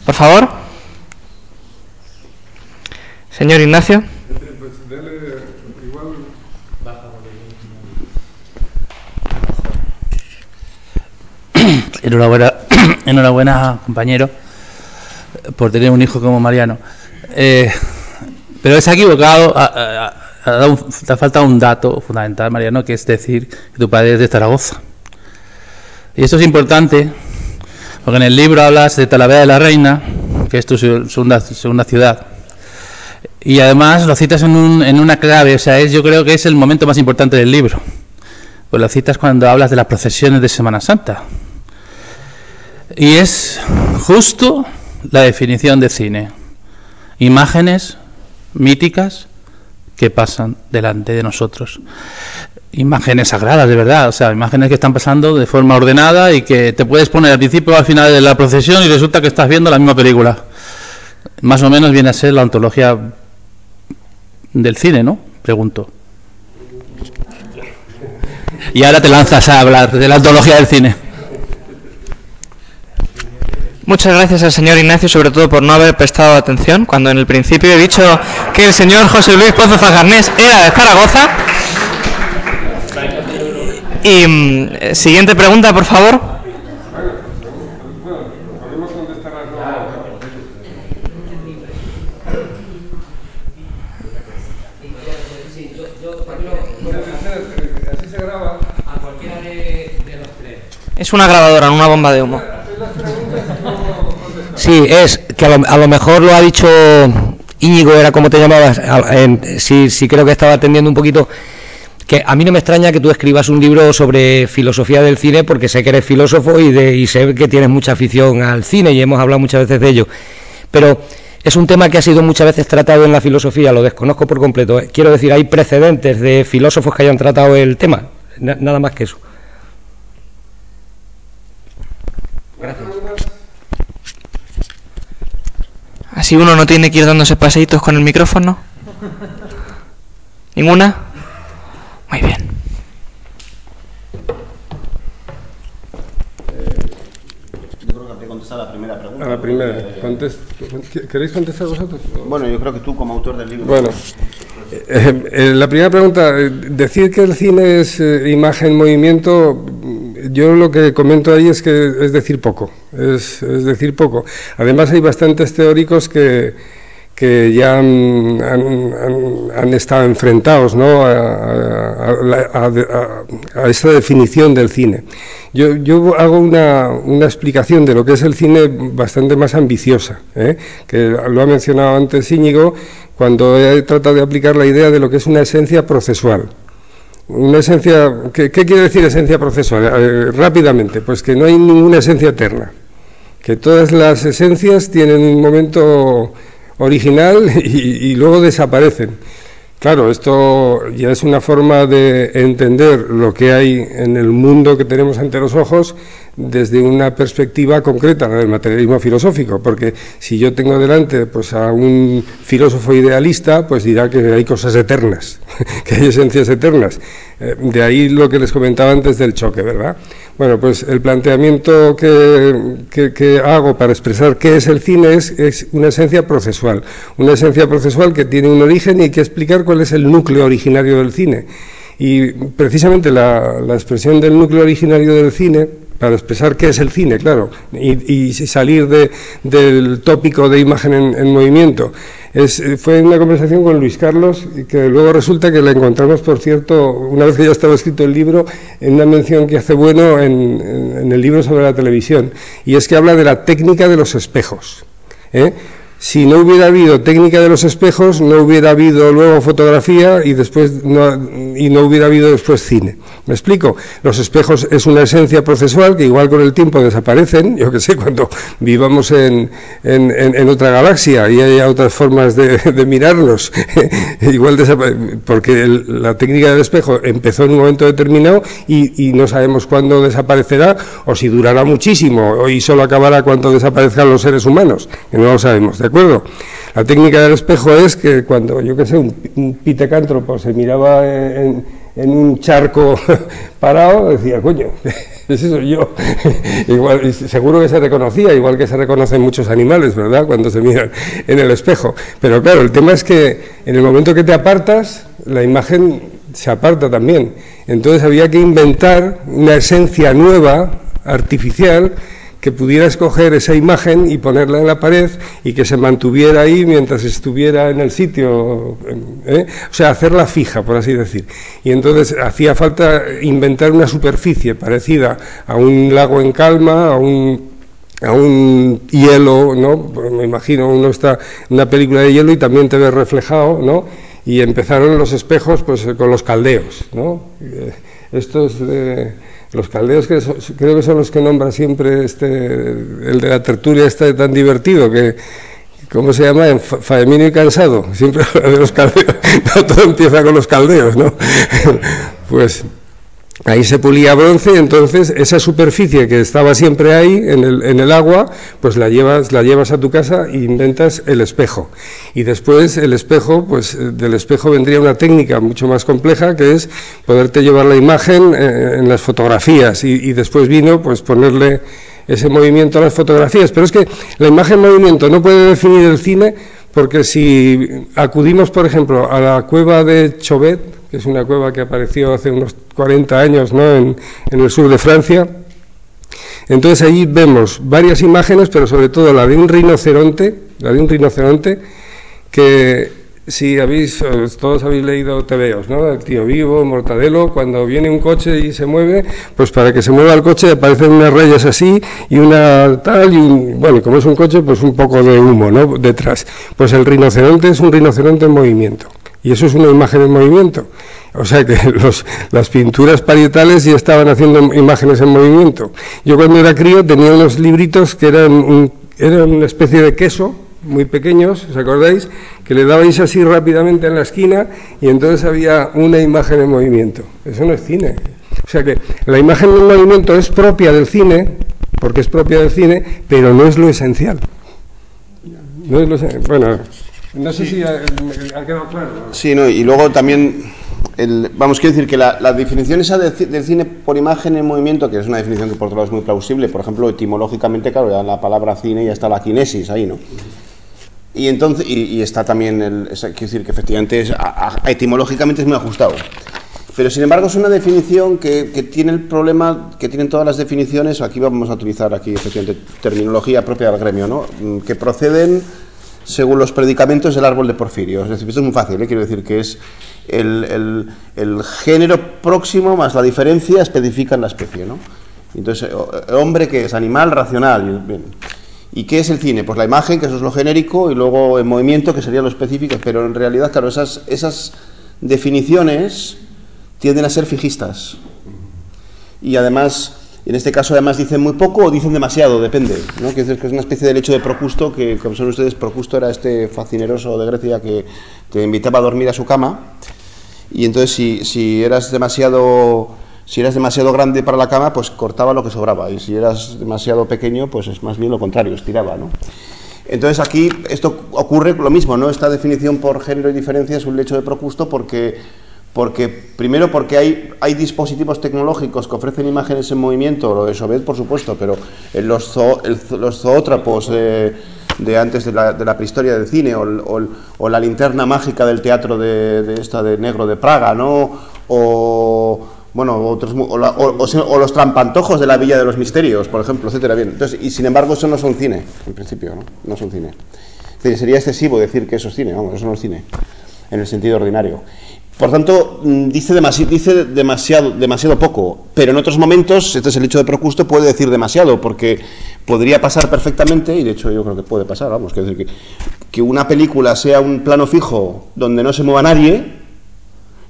Por favor. Señor Ignacio. Enhorabuena, compañero, por tener un hijo como Mariano. Pero se ha equivocado, te ha faltado un dato fundamental, Mariano, que es decir que tu padre es de Zaragoza. Y esto es importante, porque en el libro hablas de Talavera de la Reina, que es tu segunda ciudad. Y además lo citas en una clave, o sea, yo creo que es el momento más importante del libro. Pues lo citas cuando hablas de las procesiones de Semana Santa. Y es justo la definición de cine. Imágenes míticas que pasan delante de nosotros. Imágenes sagradas, de verdad. O sea, imágenes que están pasando de forma ordenada y que te puedes poner al principio o al final de la procesión y resulta que estás viendo la misma película. Más o menos viene a ser la ontología del cine, ¿no? Pregunto. Y ahora te lanzas a hablar de la ontología del cine. Muchas gracias al señor Ignacio, sobre todo por no haber prestado atención cuando en el principio he dicho que el señor José Luis Pozo Zagarnés era de Zaragoza. Y siguiente pregunta, por favor. Es una grabadora, no una bomba de humo. Sí, es que a lo mejor lo ha dicho Íñigo, era como te llamabas, sí creo que estaba atendiendo un poquito, que a mí no me extraña que tú escribas un libro sobre filosofía del cine, porque sé que eres filósofo y sé que tienes mucha afición al cine y hemos hablado muchas veces de ello, pero es un tema que ha sido muchas veces tratado en la filosofía, lo desconozco por completo. Quiero decir, hay precedentes de filósofos que hayan tratado el tema, nada más que eso. Gracias. Así uno no tiene que ir dándose paseitos con el micrófono. ¿Ninguna? Muy bien. Yo creo que habré contestado la primera pregunta. A la primera. ¿Queréis contestar vosotros? Bueno, yo creo que tú como autor del libro... Bueno, la primera pregunta, decir que el cine es imagen, movimiento, yo lo que comento ahí es que es decir poco, es decir poco. Además hay bastantes teóricos que ya han estado enfrentados, ¿no?, a esta definición del cine. Yo hago una explicación de lo que es el cine bastante más ambiciosa, que lo ha mencionado antes Íñigo, cuando he tratado de aplicar la idea de lo que es una esencia procesual. Una esencia, ¿qué quiere decir esencia procesual? Rápidamente, pues que no hay ninguna esencia eterna, que todas las esencias tienen un momento original y luego desaparecen. Claro, esto ya es una forma de entender lo que hay en el mundo que tenemos ante los ojos desde una perspectiva concreta, la del materialismo filosófico, porque si yo tengo delante pues a un filósofo idealista, pues dirá que hay cosas eternas, que hay esencias eternas. De ahí lo que les comentaba antes del choque, ¿verdad? Bueno, pues el planteamiento que hago para expresar qué es el cine es una esencia procesual que tiene un origen y hay que explicar cuál es el núcleo originario del cine. Y precisamente la expresión del núcleo originario del cine, para expresar qué es el cine, claro, y salir del tópico de imagen en movimiento, fue una conversación con Luis Carlos, que luego resulta que la encontramos, por cierto, una vez que ya estaba escrito el libro, en una mención que hace Bueno en el libro sobre la televisión, y es que habla de la técnica de los espejos, Si no hubiera habido técnica de los espejos, no hubiera habido luego fotografía y no hubiera habido después cine. ¿Me explico? Los espejos es una esencia procesual que igual con el tiempo desaparecen, yo que sé, cuando vivamos en otra galaxia y haya otras formas de mirarnos, igual porque la técnica del espejo empezó en un momento determinado y no sabemos cuándo desaparecerá o si durará muchísimo y solo acabará cuando desaparezcan los seres humanos, que no lo sabemos. ¿De acuerdo? La técnica del espejo es que cuando, yo que sé, un pitecántropo se miraba en un charco parado, decía, coño, ese soy yo. Igual, seguro que se reconocía, igual que se reconocen muchos animales, ¿verdad?, cuando se miran en el espejo. Pero claro, el tema es que en el momento que te apartas, la imagen se aparta también. Entonces había que inventar una esencia nueva, artificial, que pudiera escoger esa imagen y ponerla en la pared y que se mantuviera ahí mientras estuviera en el sitio, o sea, hacerla fija, por así decir. Y entonces hacía falta inventar una superficie parecida a un lago en calma, a un hielo, ¿no? Me imagino, uno está en una película de hielo y también te ves reflejado, ¿no? Y empezaron los espejos pues con los caldeos, ¿no? Estos los caldeos creo que son los que nombra siempre el de la tertulia tan divertido, que ¿cómo se llama? En Faemino y Cansado, siempre de los caldeos, no, todo empieza con los caldeos, ¿no? Pues ahí se pulía bronce y entonces esa superficie que estaba siempre ahí en el agua, pues la llevas a tu casa e inventas el espejo. Y después el espejo, pues del espejo vendría una técnica mucho más compleja, que es poderte llevar la imagen en las fotografías y después vino pues ponerle ese movimiento a las fotografías. Pero es que la imagen en movimiento no puede definir el cine, porque si acudimos, por ejemplo, a la cueva de Chauvet, que es una cueva que apareció hace unos 40 años, ¿no?, en el sur de Francia, entonces allí vemos varias imágenes, pero sobre todo la de un rinoceronte, que si todos habéis leído tebeos, ¿no?, el Tío Vivo, Mortadelo, cuando viene un coche y se mueve, pues para que se mueva el coche aparecen unas rayas así y una tal, bueno, como es un coche, pues un poco de humo, ¿no?, detrás. Pues el rinoceronte es un rinoceronte en movimiento. Y eso es una imagen en movimiento. O sea que las pinturas parietales ya estaban haciendo imágenes en movimiento. Yo cuando era crío tenía unos libritos que eran una especie de queso, muy pequeños, ¿os acordáis? Que le dabais así rápidamente en la esquina y entonces había una imagen en movimiento. Eso no es cine. O sea que la imagen en movimiento es propia del cine, porque es propia del cine, pero no es lo esencial. No es lo esencial. Bueno, no sé si ha quedado claro. Sí, no, y luego también, quiero decir que la definición esa del cine por imagen en movimiento, que es una definición que por otro lado es muy plausible, por ejemplo, etimológicamente, claro, ya en la palabra cine ya está la kinesis ahí, ¿no? Y entonces, y está también, quiero decir que efectivamente etimológicamente es muy ajustado. Pero sin embargo es una definición que tiene el problema que tienen todas las definiciones, aquí vamos a utilizar efectivamente terminología propia del gremio, ¿no?, que proceden según los predicamentos del árbol de Porfirio. Es decir, esto es muy fácil, quiero decir que es el género próximo más la diferencia especifican la especie, ¿no? Entonces, hombre que es animal racional, bien. ¿Y qué es el cine? Pues la imagen, que eso es lo genérico, y luego el movimiento, que sería lo específico, pero en realidad, claro, esas definiciones tienden a ser fijistas. Y además, en este caso, además dicen muy poco o dicen demasiado, depende, ¿no? Que es una especie del hecho de Procusto, que, como saben ustedes, Procusto era este facineroso de Grecia que te invitaba a dormir a su cama, y entonces si eras demasiado grande para la cama, pues cortaba lo que sobraba, y si eras demasiado pequeño, pues es más bien lo contrario, estiraba, ¿no? Entonces aquí esto ocurre lo mismo, ¿no? Esta definición por género y diferencia es un hecho de Procusto primero porque hay dispositivos tecnológicos que ofrecen imágenes en movimiento, lo de Chauvet por supuesto, pero los zoótropos de antes de la prehistoria del cine, o la linterna mágica del teatro de Negro de Praga, ¿no? O los trampantojos de la Villa de los Misterios, por ejemplo, etcétera. Bien, entonces, y sin embargo eso no son cine, en principio, no son cine. Es decir, sería excesivo decir que eso es cine, vamos, eso no es cine, en el sentido ordinario. Por tanto, dice demasiado poco, pero en otros momentos, este es el hecho de Procusto, puede decir demasiado, porque podría pasar perfectamente, y de hecho yo creo que puede pasar, vamos, que decir que una película sea un plano fijo donde no se mueva nadie,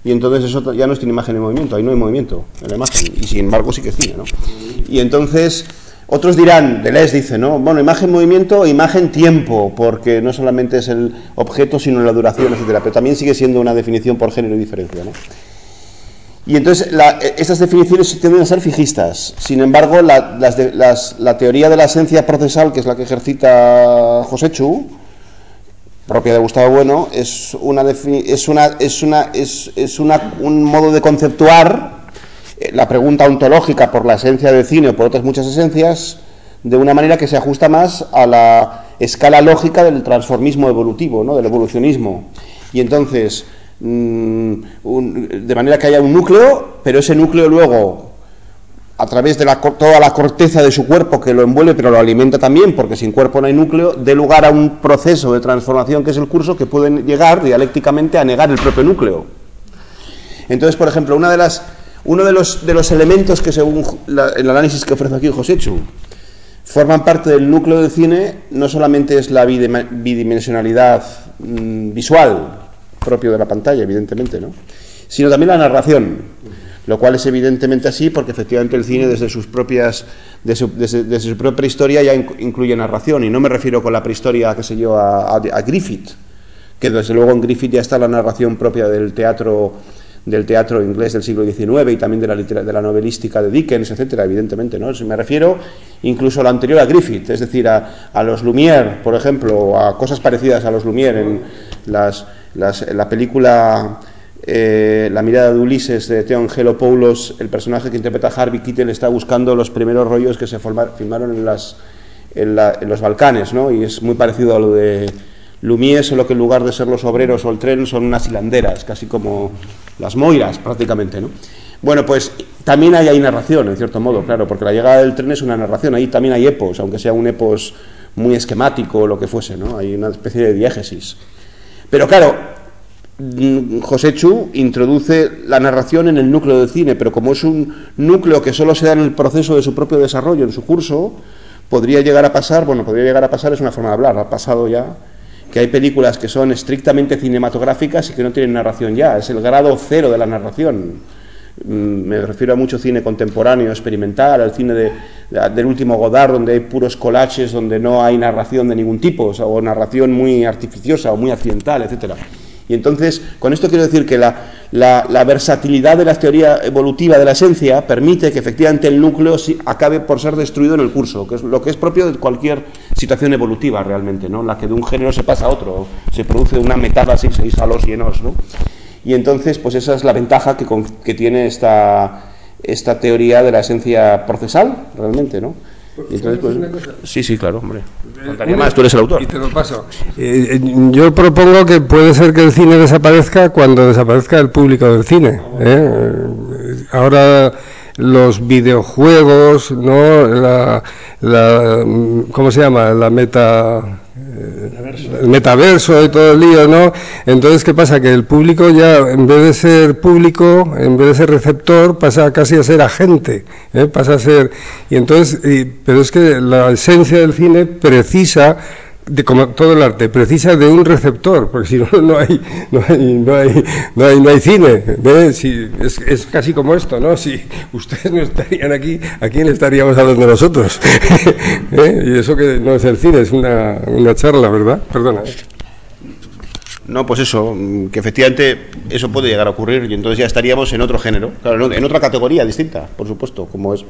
y entonces eso ya no es imagen en movimiento, ahí no hay movimiento en la imagen, y sin embargo sí que es cine, ¿no? Y entonces otros dirán, Deleuze dice, ¿no? Bueno, imagen-movimiento, imagen-tiempo, porque no solamente es el objeto, sino la duración, etcétera, pero también sigue siendo una definición por género y diferencia, ¿no? Y entonces estas definiciones tienden a ser fijistas. Sin embargo, la teoría de la esencia procesal, que es la que ejercita Joséchu, propia de Gustavo Bueno, es un modo de conceptuar la pregunta ontológica por la esencia del cine o por otras muchas esencias de una manera que se ajusta más a la escala lógica del transformismo evolutivo, ¿no? Del evolucionismo. Y entonces, de manera que haya un núcleo, pero ese núcleo luego, a través de toda la corteza de su cuerpo que lo envuelve, pero lo alimenta también, porque sin cuerpo no hay núcleo, dé lugar a un proceso de transformación que es el curso, que puede llegar dialécticamente a negar el propio núcleo. Entonces, por ejemplo, uno de los elementos que, según el análisis que ofrece aquí Joséchu, forman parte del núcleo del cine, no solamente es la bidimensionalidad visual, propio de la pantalla, evidentemente, ¿no? Sino también la narración, lo cual es evidentemente así porque efectivamente el cine desde su propia historia ya incluye narración, y no me refiero con la prehistoria, qué sé yo, a Griffith, que desde luego en Griffith ya está la narración propia del teatro inglés del siglo XIX y también de la novelística de Dickens, etcétera, evidentemente, ¿no? Me refiero incluso a lo anterior a Griffith, es decir, a los Lumière, por ejemplo, o a cosas parecidas a los Lumière en la película La mirada de Ulises de Theon Gelopoulos. El personaje que interpreta Harvey Keitel está buscando los primeros rollos que se filmaron en los Balcanes, ¿no? Y es muy parecido a lo de Lumière, solo que en lugar de ser los obreros o el tren son unas hilanderas, casi como las moiras prácticamente, ¿no? Bueno, pues también hay narración, en cierto modo, claro, porque la llegada del tren es una narración, ahí también hay epos, aunque sea un epos muy esquemático o lo que fuese, ¿no? Hay una especie de diégesis. Pero claro, Joséchu introduce la narración en el núcleo del cine, pero como es un núcleo que solo se da en el proceso de su propio desarrollo, en su curso, podría llegar a pasar es una forma de hablar, ha pasado ya, que hay películas que son estrictamente cinematográficas y que no tienen narración ya, es el grado cero de la narración. Me refiero a mucho cine contemporáneo, experimental, al cine del último Godard, donde hay puros collages, donde no hay narración de ningún tipo, o narración muy artificiosa o muy accidental, etcétera. Y entonces, con esto quiero decir que la versatilidad de la teoría evolutiva de la esencia permite que efectivamente el núcleo acabe por ser destruido en el curso, que es lo que es propio de cualquier situación evolutiva realmente, ¿no? La que de un género se pasa a otro, se produce una metástasis y salos y enos, ¿no? Y entonces, pues esa es la ventaja que tiene esta teoría de la esencia procesal, realmente, ¿no? Y entonces, pues, sí, claro, hombre. Contaría más, tú eres el autor. Y te lo paso. Yo propongo que puede ser que el cine desaparezca cuando desaparezca el público del cine. Ahora los videojuegos, ¿no? ¿Cómo se llama? La el metaverso y todo el lío, ¿no? Entonces, ¿qué pasa? Que el público ya, en vez de ser público, en vez de ser receptor, pasa casi a ser agente, pasa a ser... Y entonces, pero es que la esencia del cine precisa, como todo el arte, precisa de un receptor, porque si no, no hay cine, si, es casi como esto, ¿no? Si ustedes no estarían aquí, ¿a quién estaríamos hablando nosotros? Y eso que no es el cine, es una charla, ¿verdad? Perdona. No, pues eso, que efectivamente eso puede llegar a ocurrir y entonces ya estaríamos en otro género, claro, en otra categoría distinta, por supuesto, como es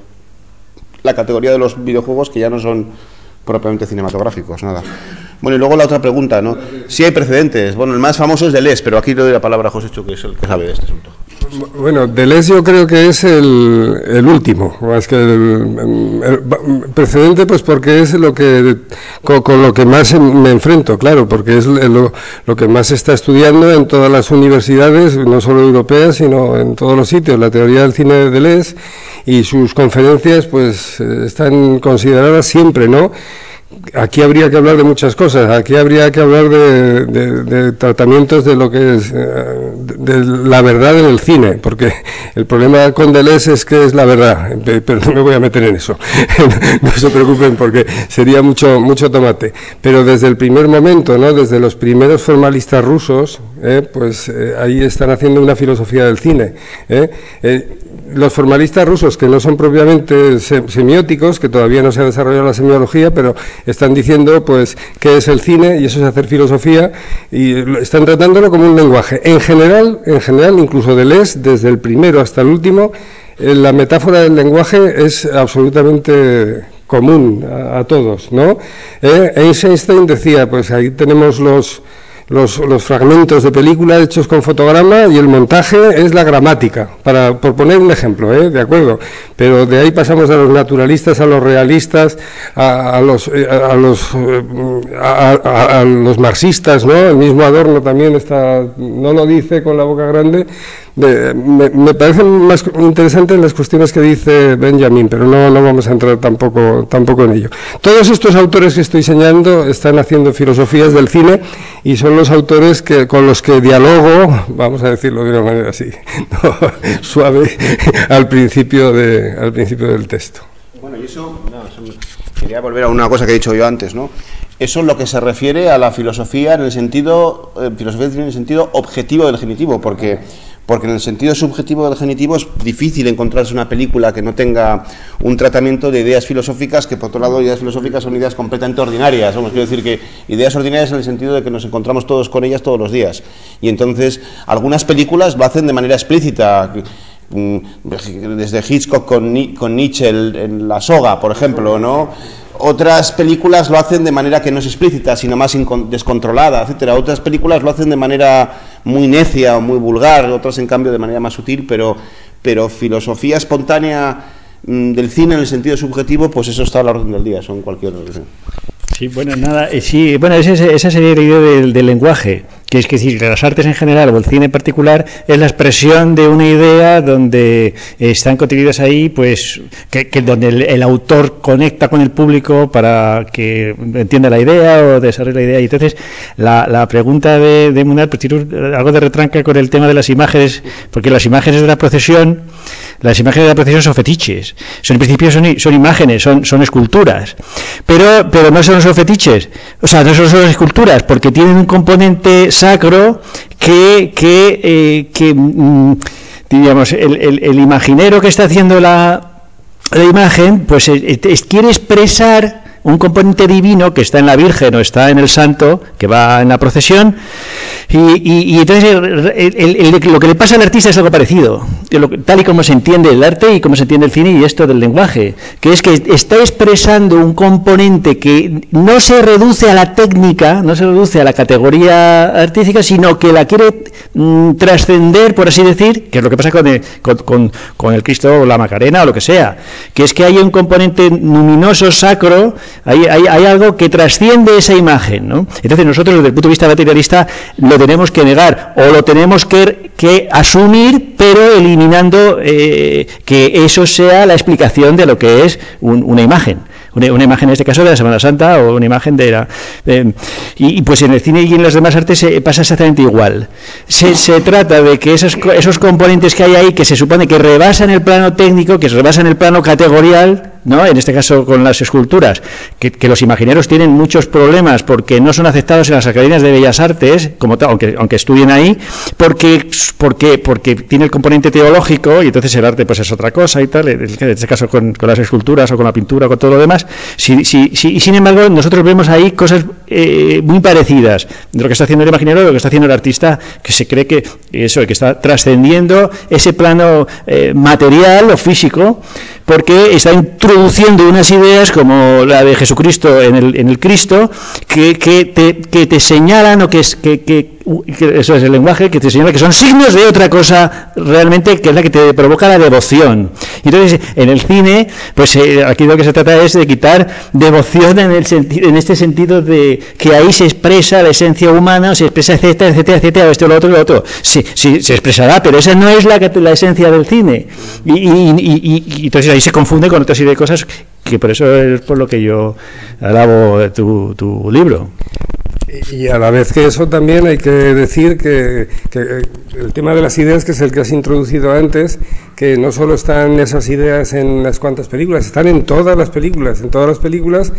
la categoría de los videojuegos, que ya no son propiamente cinematográficos, nada. Bueno, y luego la otra pregunta, ¿no? Si hay precedentes. Bueno, el más famoso es Deleuze, pero aquí le doy la palabra a José Chu, que es el que sabe de este asunto. Bueno, Deleuze yo creo que es el último, más que el precedente, pues porque es lo que con lo que más me enfrento, claro, porque es lo que más se está estudiando en todas las universidades, no solo europeas, sino en todos los sitios, la teoría del cine de Deleuze, y sus conferencias pues están consideradas siempre, ¿no? Aquí habría que hablar de muchas cosas, aquí habría que hablar de tratamientos de lo que es de la verdad en el cine, porque el problema con Deleuze es que es la verdad, pero no me voy a meter en eso, no se preocupen porque sería mucho tomate, pero desde el primer momento, ¿no? Desde los primeros formalistas rusos, pues ahí están haciendo una filosofía del cine, los formalistas rusos, que no son propiamente semióticos, que todavía no se ha desarrollado la semiología, pero están diciendo pues qué es el cine, y eso es hacer filosofía, y están tratándolo como un lenguaje. En general, incluso Deleuze, desde el primero hasta el último, la metáfora del lenguaje es absolutamente común a todos, ¿no? Einstein decía, pues ahí tenemos los fragmentos de película hechos con fotograma y el montaje es la gramática, por poner un ejemplo, ¿de acuerdo? Pero de ahí pasamos a los naturalistas, a los realistas, a los marxistas, ¿no? El mismo Adorno también no lo dice con la boca grande. Me parecen más interesantes las cuestiones que dice Benjamin, pero no vamos a entrar tampoco en ello. Todos estos autores que estoy señalando están haciendo filosofías del cine y son los autores con los que dialogo, vamos a decirlo de una manera así, ¿no? Suave, al principio del texto. Bueno, y eso, quería volver a una cosa que he dicho yo antes, ¿no? Eso es lo que se refiere a la filosofía en el sentido objetivo del genitivo, porque en el sentido subjetivo del genitivo es difícil encontrarse una película que no tenga un tratamiento de ideas filosóficas, que por otro lado ideas filosóficas son ideas completamente ordinarias, quiero decir que ideas ordinarias en el sentido de que nos encontramos todos con ellas todos los días, y entonces algunas películas lo hacen de manera explícita, desde Hitchcock con Nietzsche en La soga, por ejemplo, ¿no? Otras películas lo hacen de manera que no es explícita, sino más descontrolada, etcétera. Otras películas lo hacen de manera muy necia o muy vulgar, otras en cambio de manera más sutil, pero filosofía espontánea del cine en el sentido subjetivo, pues eso está a la orden del día, son cualquier... Sí, bueno, nada, sí, bueno, esa sería la idea del lenguaje, que es que decir, las artes en general o el cine en particular es la expresión de una idea donde están contenidas ahí, pues, que donde el autor conecta con el público para que entienda la idea o desarrolle la idea. Y entonces, la pregunta de Munal, pues tiene algo de retranca con el tema de las imágenes, porque las imágenes de la procesión son fetiches, en principio son imágenes, son esculturas, pero no son fetiches, o sea, no son esculturas, porque tienen un componente sacro que digamos, el imaginero que está haciendo la imagen, pues quiere expresar un componente divino que está en la Virgen o está en el santo que va en la procesión, y entonces lo que le pasa al artista es algo parecido, tal y como se entiende el arte y como se entiende el cine y esto del lenguaje, que es que está expresando un componente que no se reduce a la técnica, no se reduce a la categoría artística, sino que la quiere trascender, por así decir, que es lo que pasa con el Cristo o la Macarena o lo que sea, que es que hay un componente luminoso, sacro, hay algo que trasciende esa imagen, ¿no? Entonces nosotros desde el punto de vista materialista lo tenemos que negar o lo tenemos que asumir, pero eliminando que eso sea la explicación de lo que es una imagen una imagen en este caso de la Semana Santa o una imagen de la... y pues en el cine y en las demás artes pasa exactamente igual. Se trata de que esos componentes que hay ahí, que se supone que rebasan el plano técnico, que rebasan el plano categorial, ¿no? En este caso con las esculturas, que los imagineros tienen muchos problemas porque no son aceptados en las academias de Bellas Artes, como tal, aunque estudien ahí, porque tiene el componente teológico y entonces el arte pues es otra cosa y tal, en este caso con las esculturas o con la pintura o con todo lo demás. Y sin embargo nosotros vemos ahí cosas muy parecidas de lo que está haciendo el imaginero, de lo que está haciendo el artista, que se cree que está trascendiendo ese plano material o físico, porque está introduciendo unas ideas como la de Jesucristo en el Cristo, que te señalan, o que eso es el lenguaje, que te señala que son signos de otra cosa realmente, que es la que te provoca la devoción. Y entonces en el cine, pues aquí lo que se trata es de quitar devoción en este sentido de que ahí se expresa la esencia humana, se expresa etcétera, esto, lo otro. Sí, se expresará, pero esa no es la esencia del cine. Y entonces ahí se confunde con otra serie de cosas, que por eso es por lo que yo alabo tu libro. Y a la vez que eso también hay que decir que el tema de las ideas, que es el que has introducido antes, que no solo están esas ideas en unas cuantas películas, están en todas las películas,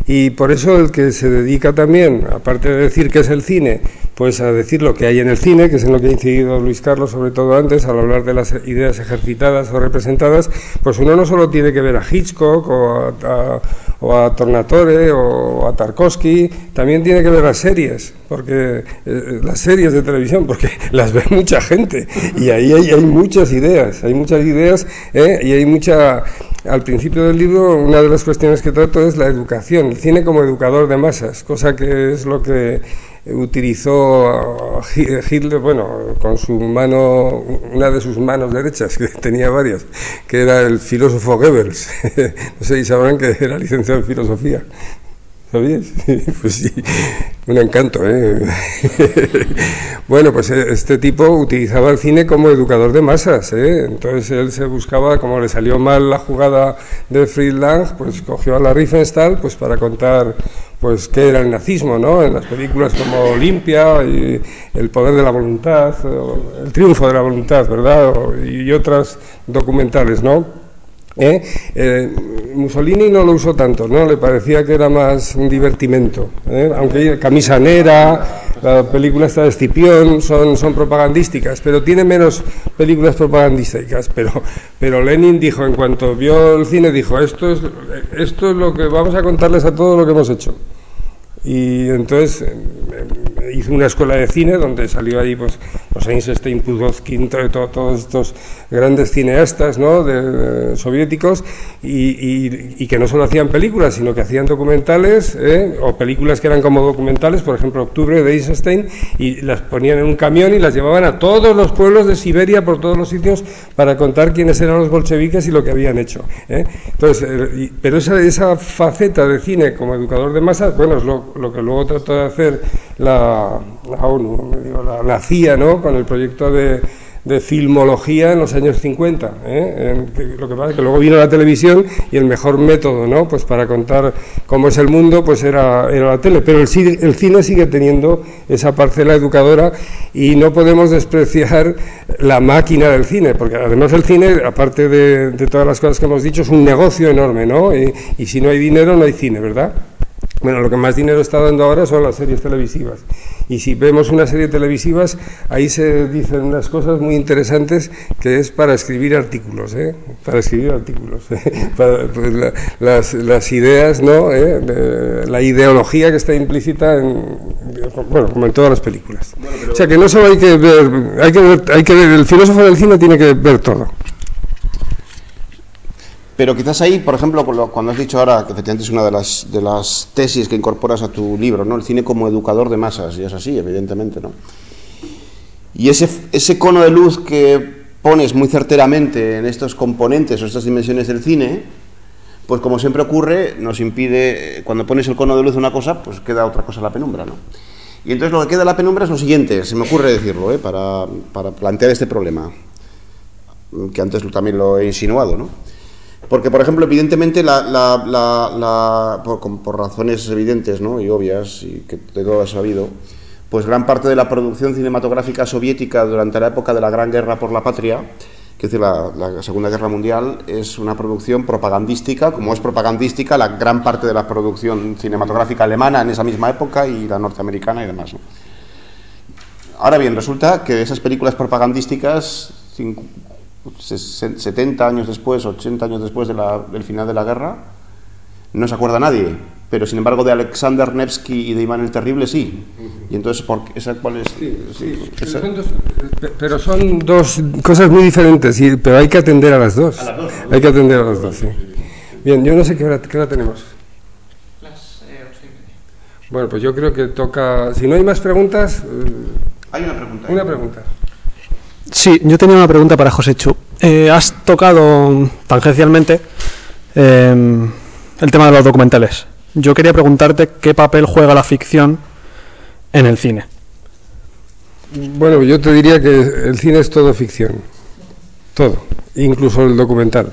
y por eso el que se dedica también, aparte de decir qué es el cine, pues a decir lo que hay en el cine, que es en lo que ha incidido Luis Carlos sobre todo antes, al hablar de las ideas ejercitadas o representadas, pues uno no solo tiene que ver a Hitchcock o a Tornatore o a Tarkovsky, también tiene que ver las series, porque las series de televisión, porque las ve mucha gente, y ahí hay muchas ideas, y hay mucha... Al principio del libro, una de las cuestiones que trato es la educación, el cine como educador de masas, cosa que es lo que utilizó Hitler, bueno, con su mano, una de sus manos derechas, que tenía varias, que era el filósofo Goebbels. No sé si sabrán que era licenciado en filosofía. ¿Sabías? Pues sí, un encanto, ¿eh? Bueno, pues este tipo utilizaba el cine como educador de masas, ¿eh? Entonces él se buscaba, como le salió mal la jugada de Fritz Lang, pues cogió a la Riefenstahl pues para contar pues qué era el nazismo, ¿no? En las películas como Olimpia y El poder de la voluntad, El triunfo de la voluntad, ¿verdad? Y otras documentales, ¿no? Mussolini no lo usó tanto, ¿no? Le parecía que era más un divertimento, aunque Camisa Negra, la película esta de Escipión son propagandísticas, pero tiene menos películas propagandísticas. Pero Lenin dijo, en cuanto vio el cine, dijo, esto es lo que vamos a contarles a todos lo que hemos hecho. Y entonces hizo una escuela de cine donde salió ahí pues Eisenstein, Puzovkin, todos estos grandes cineastas, ¿no? Soviéticos, y que no solo hacían películas, sino que hacían documentales, o películas que eran como documentales, por ejemplo Octubre de Eisenstein, y las ponían en un camión y las llevaban a todos los pueblos de Siberia, por todos los sitios, para contar quiénes eran los bolcheviques y lo que habían hecho, Entonces, pero esa faceta de cine como educador de masas, bueno, es lo que luego trató de hacer la ONU, la CIA, ¿no? Con el proyecto de filmología en los años 50, lo que pasa es que luego vino la televisión y el mejor método, ¿no? Pues para contar cómo es el mundo, pues era la tele, pero el cine sigue teniendo esa parcela educadora, y no podemos despreciar la máquina del cine, porque además el cine, aparte de todas las cosas que hemos dicho, es un negocio enorme, ¿no? Y si no hay dinero, no hay cine, ¿verdad? Bueno, lo que más dinero está dando ahora son las series televisivas. Y si vemos una serie televisiva, ahí se dicen unas cosas muy interesantes, que es para escribir artículos, para escribir artículos, pues las ideas, ¿no? La ideología que está implícita bueno, como en todas las películas. Bueno, o sea que no solo hay que ver, el filósofo del cine tiene que ver todo. Pero quizás ahí, por ejemplo, cuando has dicho ahora, que efectivamente es una de las tesis que incorporas a tu libro, ¿no? El cine como educador de masas, y es así, evidentemente, ¿no? Y ese cono de luz que pones muy certeramente en estos componentes o estas dimensiones del cine, pues como siempre ocurre, nos impide, cuando pones el cono de luz en una cosa, pues queda otra cosa en la penumbra, ¿no? Y entonces lo que queda en la penumbra es lo siguiente, se me ocurre decirlo, para plantear este problema, que antes también lo he insinuado, ¿no? Porque, por ejemplo, evidentemente, por razones evidentes, ¿no?, y obvias, y que de todo ha sabido, pues gran parte de la producción cinematográfica soviética durante la época de la Gran Guerra por la Patria, que es decir, la Segunda Guerra Mundial, es una producción propagandística, como es propagandística la gran parte de la producción cinematográfica alemana en esa misma época y la norteamericana y demás, ¿no? Ahora bien, resulta que esas películas propagandísticas, 70 años después, 80 años después del final de la guerra, no se acuerda nadie, pero sin embargo de Alexander Nevsky y de Iván el Terrible sí. Y entonces, ¿cuál es? Sí. Pero son dos cosas muy diferentes, pero hay que atender a las dos. Hay que atender a las dos, sí. Bien, yo no sé qué hora tenemos. Las 8:30. Bueno, pues yo creo que toca... Si no hay más preguntas... Hay una pregunta. Una pregunta. Sí, yo tenía una pregunta para José Chu. Has tocado tangencialmente el tema de los documentales. Yo quería preguntarte qué papel juega la ficción en el cine. Bueno, yo te diría que el cine es todo ficción. Todo, incluso el documental.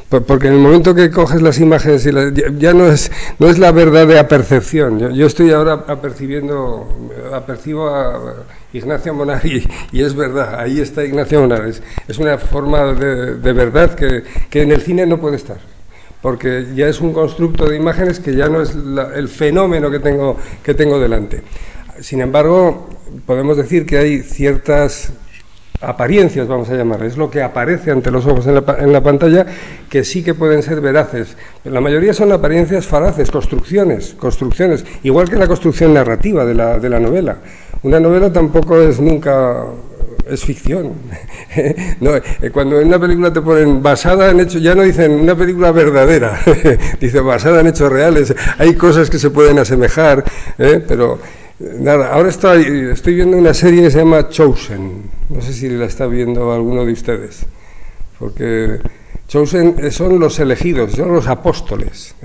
Porque en el momento que coges las imágenes ya no es la verdadera percepción. Yo estoy ahora apercibo a Ignacio Monar y es verdad, ahí está Ignacio Monar. Es una forma de verdad que en el cine no puede estar, porque ya es un constructo de imágenes que ya no es el fenómeno que tengo delante. Sin embargo, podemos decir que hay ciertas apariencias, vamos a llamar, es lo que aparece ante los ojos en la pantalla, que sí que pueden ser veraces. La mayoría son apariencias falaces, construcciones, igual que la construcción narrativa de la novela. Una novela tampoco es ficción. No, cuando en una película te ponen basada en hechos, ya no dicen una película verdadera, dice basada en hechos reales. Hay cosas que se pueden asemejar, pero nada. Ahora estoy viendo una serie que se llama Chosen. No sé si la está viendo alguno de ustedes, porque Chosen son los elegidos, son los apóstoles,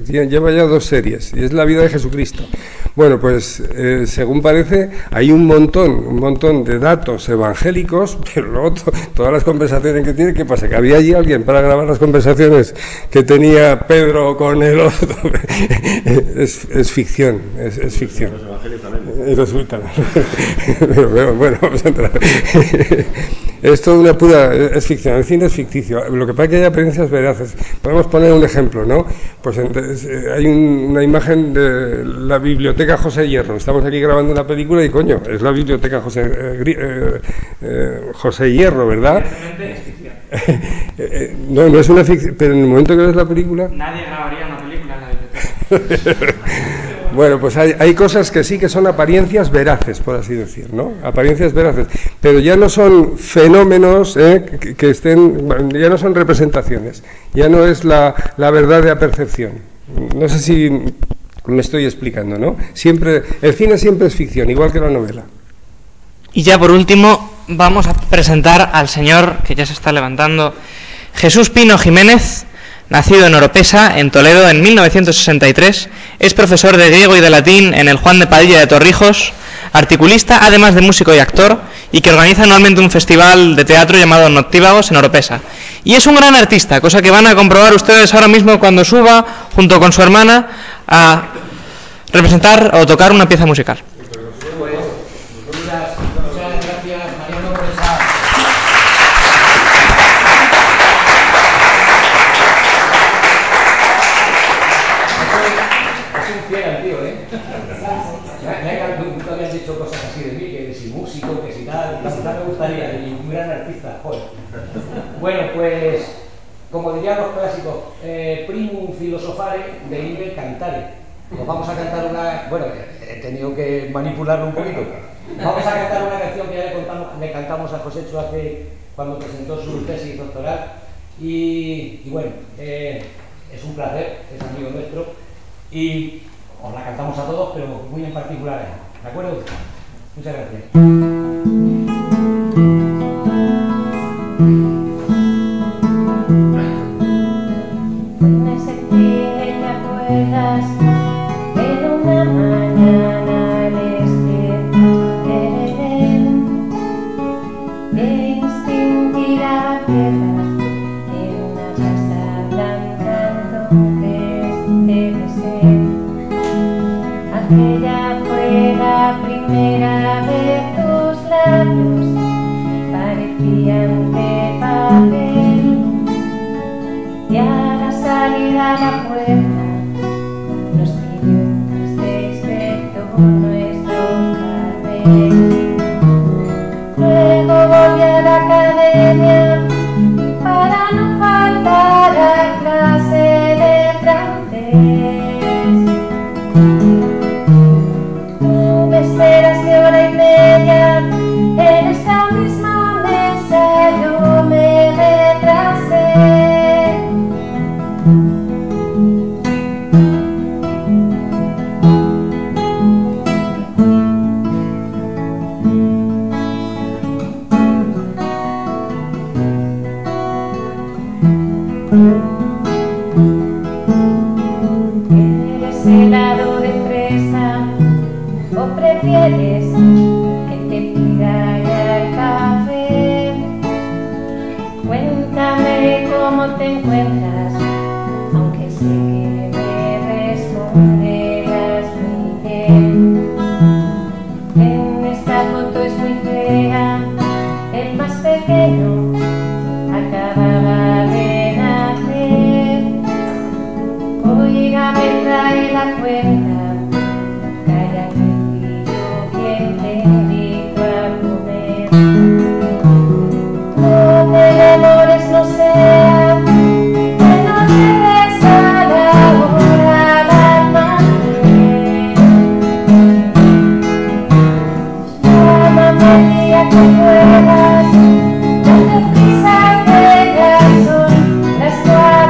lleva ya 2 series y es la vida de Jesucristo. Bueno, pues según parece hay un montón de datos evangélicos, pero luego todas las conversaciones que tiene, ¿qué pasa? ¿Que había allí alguien para grabar las conversaciones que tenía Pedro con el otro? Es ficción, es ficción. Los evangelios también. Y los también. Bueno, vamos a entrar. Es toda una pura... es ficción, el cine es ficticio. Lo que pasa es que hay apariencias veraces. Podemos poner un ejemplo, ¿no? Pues hay una imagen de la biblioteca José Hierro. Estamos aquí grabando una película y, coño, es la biblioteca José Hierro, ¿verdad? No es una ficción, pero en el momento que ves la película... Nadie grabaría una película en la biblioteca. Bueno, pues hay cosas que sí que son apariencias veraces, por así decir, ¿no? Apariencias veraces, pero ya no son fenómenos que estén, ya no son representaciones, ya no es la verdadera percepción. No sé si me estoy explicando, ¿no? El cine siempre es ficción, igual que la novela. Y ya por último vamos a presentar al señor, que ya se está levantando, Jesús Pino Jiménez. Nacido en Oropesa, en Toledo, en 1963, es profesor de griego y de latín en el Juan de Padilla de Torrijos, articulista, además de músico y actor, y que organiza anualmente un festival de teatro llamado Noctívagos en Oropesa. Y es un gran artista, cosa que van a comprobar ustedes ahora mismo cuando suba, junto con su hermana, a representar o tocar una pieza musical. Bueno, pues, como dirían los clásicos, primum filosofare deive cantare. Nos vamos a cantar bueno, he tenido que manipularlo un poquito. Vamos a cantar una canción que ya le cantamos a José Chu cuando presentó su tesis doctoral. Y bueno, es un placer, es amigo nuestro. Y os la cantamos a todos, pero muy en particular a él. ¿De acuerdo? Muchas gracias. primera vez tus labios parecían de papel, y a la salida a la puerta nos siguió desde todo nuestro cartel. Luego volví a la academia para no faltar a clase de francés. Tú me esperas de hora y media en esta misma mesa, yo me retrasé. ¿Quieres helado de fresa o prefieres que te pida ya el café? Cuéntame cómo te encuentras, aunque sé que me responderás muy bien. En esta foto es muy fea, el más pequeño acababa de nacer. Oiga, me trae la cuenta, calla que fui yo quien te invito a comer. No te demores, no sea que no llegues a la hora al almacén. Llámame el día que puedas, date prisa que ya son las 4:10.